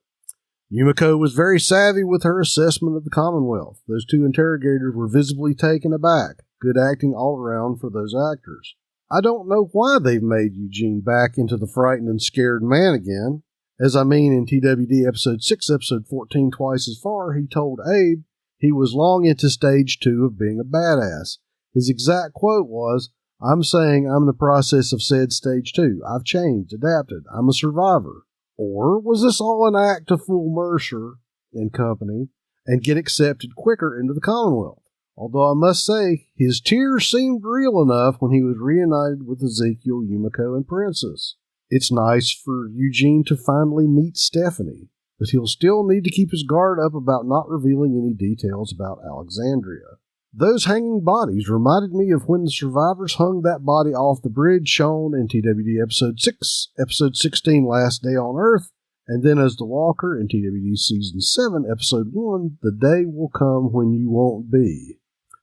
Yumiko was very savvy with her assessment of the Commonwealth. Those two interrogators were visibly taken aback. Good acting all around for those actors. I don't know why they've made Eugene back into the frightened and scared man again. As I mean, in TWD Episode 6, Episode 14, Twice as Far, he told Abe he was long into Stage 2 of being a badass. His exact quote was, "I'm saying I'm in the process of said Stage 2. I've changed, adapted. I'm a survivor." Or was this all an act to fool Mercer and company and get accepted quicker into the Commonwealth? Although I must say, his tears seemed real enough when he was reunited with Ezekiel, Yumiko, and Princess. It's nice for Eugene to finally meet Stephanie, but he'll still need to keep his guard up about not revealing any details about Alexandria. Those hanging bodies reminded me of when the survivors hung that body off the bridge shown in TWD Episode 6, Episode 16, Last Day on Earth, and then as the Walker in TWD Season 7, Episode 1, The Day Will Come When You Won't Be.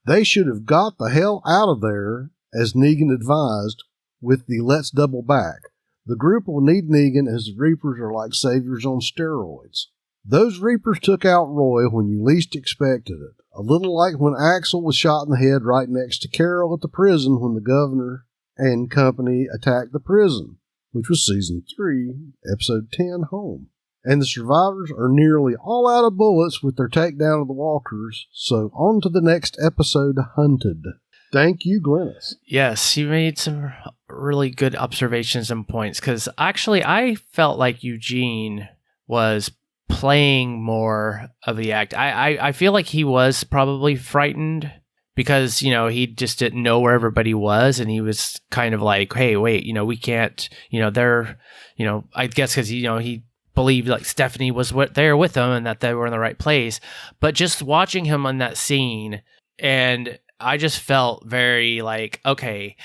They should have got the hell out of there, as Negan advised, with the Let's Double Back. The group will need Negan as the Reapers are like saviors on steroids. Those Reapers took out Roy when you least expected it. A little like when Axel was shot in the head right next to Carol at the prison when the governor and company attacked the prison, which was Season 3, Episode 10, Home. And the survivors are nearly all out of bullets with their takedown of the walkers, so on to the next episode, Hunted. Thank you, Glennis. Yes, you made some really good observations and points, because actually I felt like Eugene was playing more of the act. I feel like he was probably frightened because, you know, he just didn't know where everybody was, and he was kind of like, hey, wait, you know, we can't, you know, they're, you know, I guess because, you know, he believed like Stephanie was there with them and that they were in the right place. But just watching him on that scene, and I just felt very like, okay,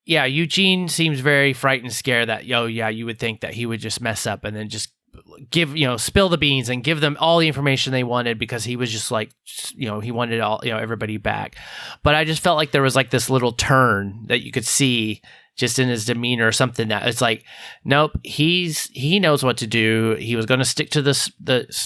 yeah, Eugene seems very frightened, scared that, yeah, you would think that he would just mess up and then just give, you know, spill the beans and give them all the information they wanted, because he was just like, you know, he wanted all, you know, everybody back. But I just felt like there was like this little turn that you could see just in his demeanor or something, that it's like, nope, he knows what to do. He was going to stick to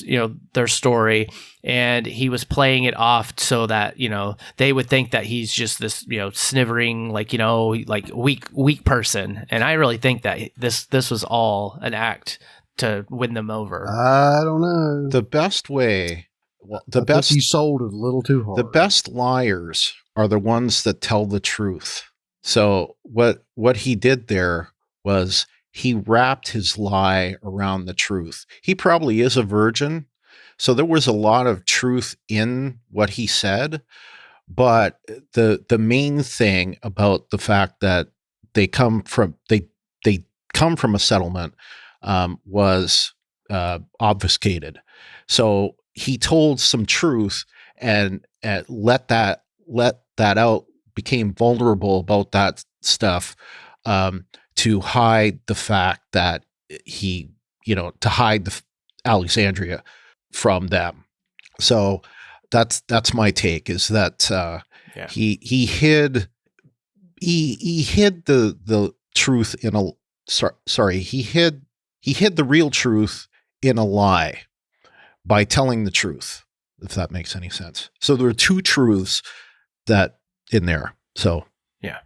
you know, their story, and he was playing it off so that, you know, they would think that he's just this, you know, snivering, like, you know, like weak person. And I really think that this was all an act to win them over. I don't know. The best way, I think he sold it a little too hard. The best liars are the ones that tell the truth. So what he did there was he wrapped his lie around the truth. He probably is a virgin, so there was a lot of truth in what he said. But the main thing about the fact that they come from a settlement was obfuscated. So he told some truth and let that out, became vulnerable about that stuff to hide the fact that he, to hide Alexandria from them. So that's my take, is that he hid the truth in a he hid the real truth in a lie by telling the truth, if that makes any sense. So there are two truths that in there. So yeah.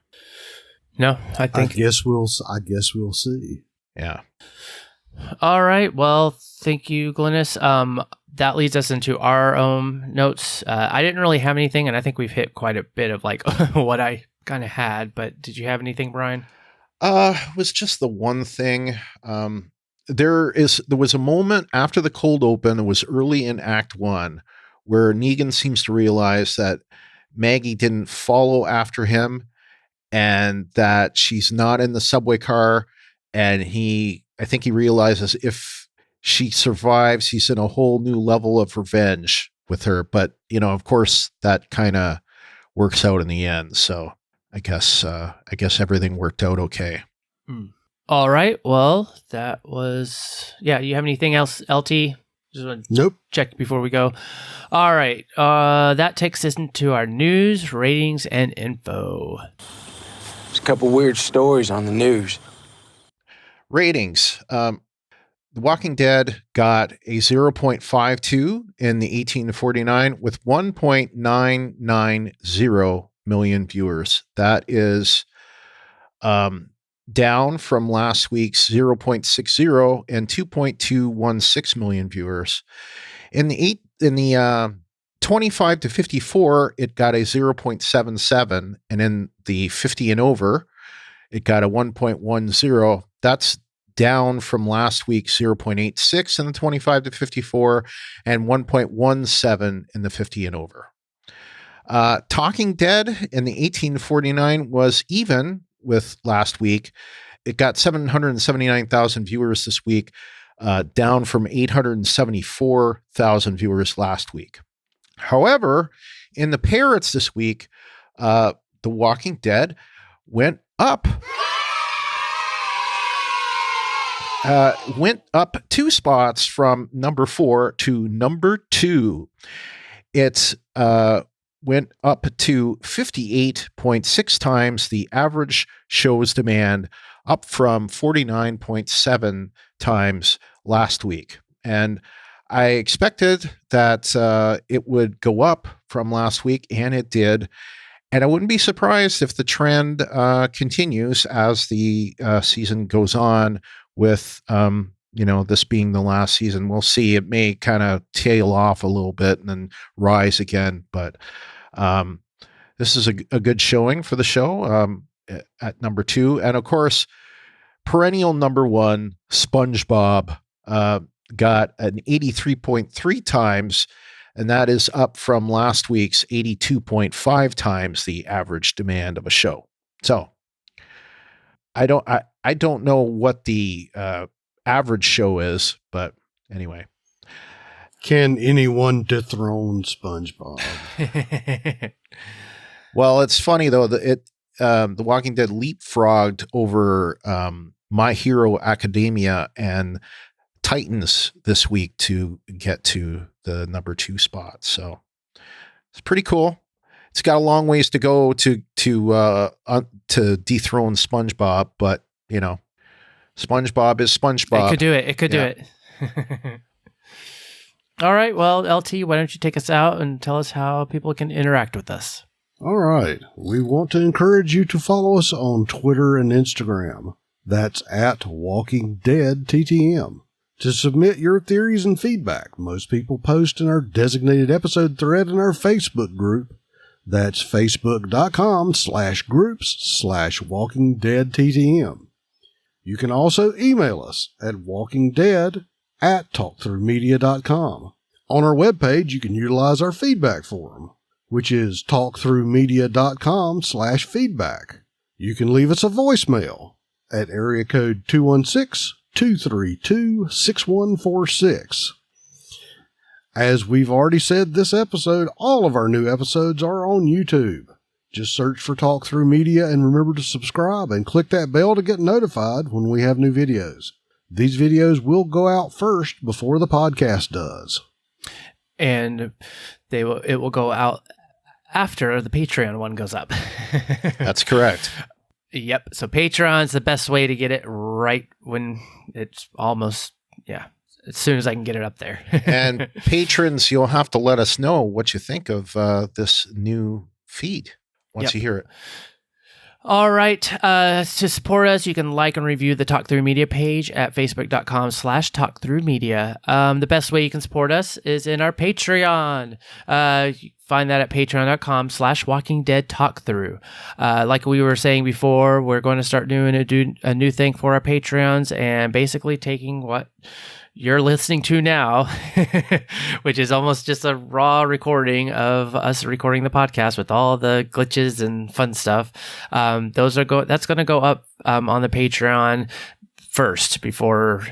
No, I guess we'll see. Yeah. All right. Well, thank you, Glynis. That leads us into our own notes. I didn't really have anything, and I think we've hit quite a bit of like what I kind of had. But did you have anything, Brian? It was just the one thing. There was a moment after the cold open. It was early in Act 1 where Negan seems to realize that Maggie didn't follow after him, and that she's not in the subway car. And I think he realizes if she survives, he's in a whole new level of revenge with her. But, of course, that kind of works out in the end. So I guess everything worked out okay. All right. Well, that was, you have anything else, LT? Just want to nope. Check before we go. All right. That takes us into our news, ratings, and info. There's a couple weird stories on the news. Ratings. The Walking Dead got a 0.52 in the 18 to 49 with 1.990 million viewers. That is down from last week's 0.60 and 2.216 million viewers. In the 25 to 54, it got a 0.77, and in the 50 and over, it got a 1.10. That's down from last week's 0.86 in the 25 to 54 and 1.17 in the 50 and over. Talking Dead in the 18 to 49 was even with last week. It got 779,000 viewers this week, down from 874,000 viewers last week. However, in the Parrots this week, The Walking Dead went up. Went up 2 spots from number 4 to number 2. It went up to 58.6 times the average show's demand, up from 49.7 times last week. And I expected that it would go up from last week, and it did. And I wouldn't be surprised if the trend continues as the season goes on, with this being the last season. We'll see. It may kind of tail off a little bit and then rise again. But this is a good showing for the show at number 2. And of course, perennial number 1, SpongeBob, got an 83.3 times, and that is up from last week's 82.5 times the average demand of a show. So I don't know what the average show is, but anyway. Can anyone dethrone SpongeBob? Well, it's funny though that The Walking Dead leapfrogged over My Hero Academia and Titans this week to get to the number 2 spot. So it's pretty cool. It's got a long ways to go to dethrone SpongeBob, but SpongeBob is SpongeBob. It could do it. It could do it. All right. Well, LT, why don't you take us out and tell us how people can interact with us? All right. We want to encourage you to follow us on Twitter and Instagram. That's at Walking Dead TTM. To submit your theories and feedback, most people post in our designated episode thread in our Facebook group. That's facebook.com/groups/WalkingDeadTTM. You can also email us at walkingdead@talkthroughmedia.com. On our webpage, you can utilize our feedback forum, which is talkthroughmedia.com/feedback. You can leave us a voicemail at area code 216-232-6146. As we've already said this episode, all of our new episodes are on YouTube. Just search for Talk Through Media and remember to subscribe and click that bell to get notified when we have new videos. These videos will go out first before the podcast does. And it will go out after the Patreon one goes up. That's correct. Yep. So Patreon's the best way to get it right when it's almost, as soon as I can get it up there. And patrons, you'll have to let us know what you think of this new feed once you hear it. All right. To support us, you can like and review the Talk Through Media page at facebook.com/talkthroughmedia. The best way you can support us is in our Patreon. You find that at patreon.com/walkingdeadtalkthrough. Like we were saying before, we're going to start doing a new thing for our Patreons and basically taking what you're listening to now, which is almost just a raw recording of us recording the podcast with all the glitches and fun stuff. That's going to go up on the Patreon first before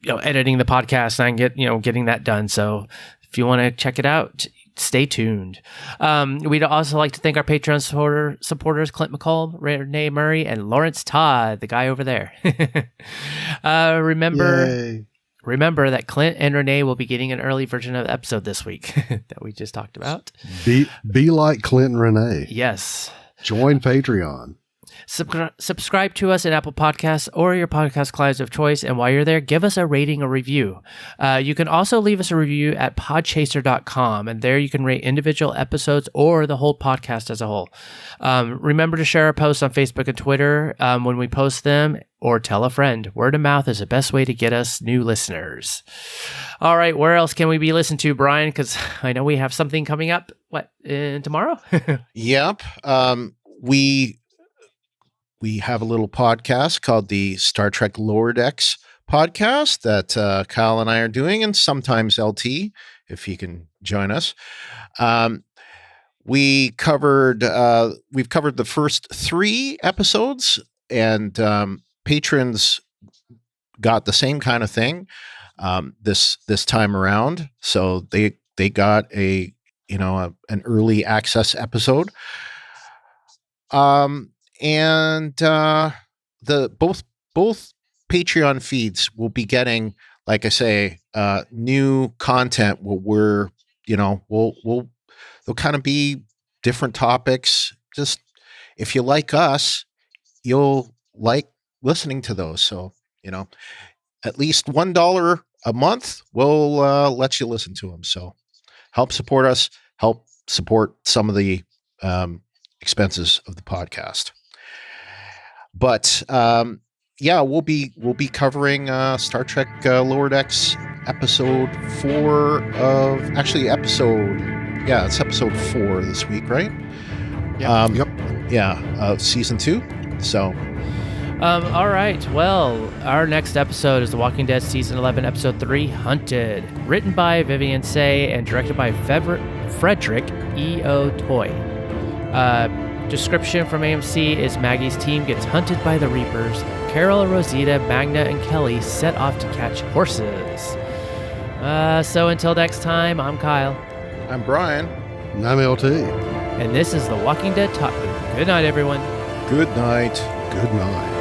editing the podcast and getting that done. So if you want to check it out, stay tuned. We'd also like to thank our Patreon supporters, Clint McCall, Renee Murray, and Lawrence Todd, the guy over there. Remember that Clint and Renee will be getting an early version of the episode this week that we just talked about. Be like Clint and Renee. Yes. Join Patreon. Subscribe to us in Apple Podcasts or your podcast clients of choice. And while you're there, give us a rating or review. You can also leave us a review at podchaser.com. And there you can rate individual episodes or the whole podcast as a whole. Remember to share our posts on Facebook and Twitter when we post them, or tell a friend. Word of mouth is the best way to get us new listeners. All right, where else can we be listened to, Brian? Because I know we have something coming up. Tomorrow? Yep. We have a little podcast called the Star Trek Lower Decks podcast that Kyle and I are doing, and sometimes LT, if he can join us. We've covered the first 3 episodes, and patrons got the same kind of thing this time around. So they got an early access episode. And both Patreon feeds will be getting, like I say, new content. They'll kind of be different topics. Just if you like us, you'll like listening to those. So at least $1 a month will let you listen to them. So help support us. Help support some of the expenses of the podcast. But we'll be covering Star Trek Lower Decks episode 4 it's episode 4 this week, right? Of season 2. So all right. Well, our next episode is The Walking Dead season 11, episode 3, Hunted, written by Vivian Say and directed by Frederick E.O. Toy. Description from AMC is Maggie's team gets hunted by the Reapers. Carol, Rosita, Magna, and Kelly set off to catch horses. So until next time, I'm Kyle. I'm Brian. And I'm LT. And this is The Walking Dead Talk Through. Good night, everyone. Good night. Good night.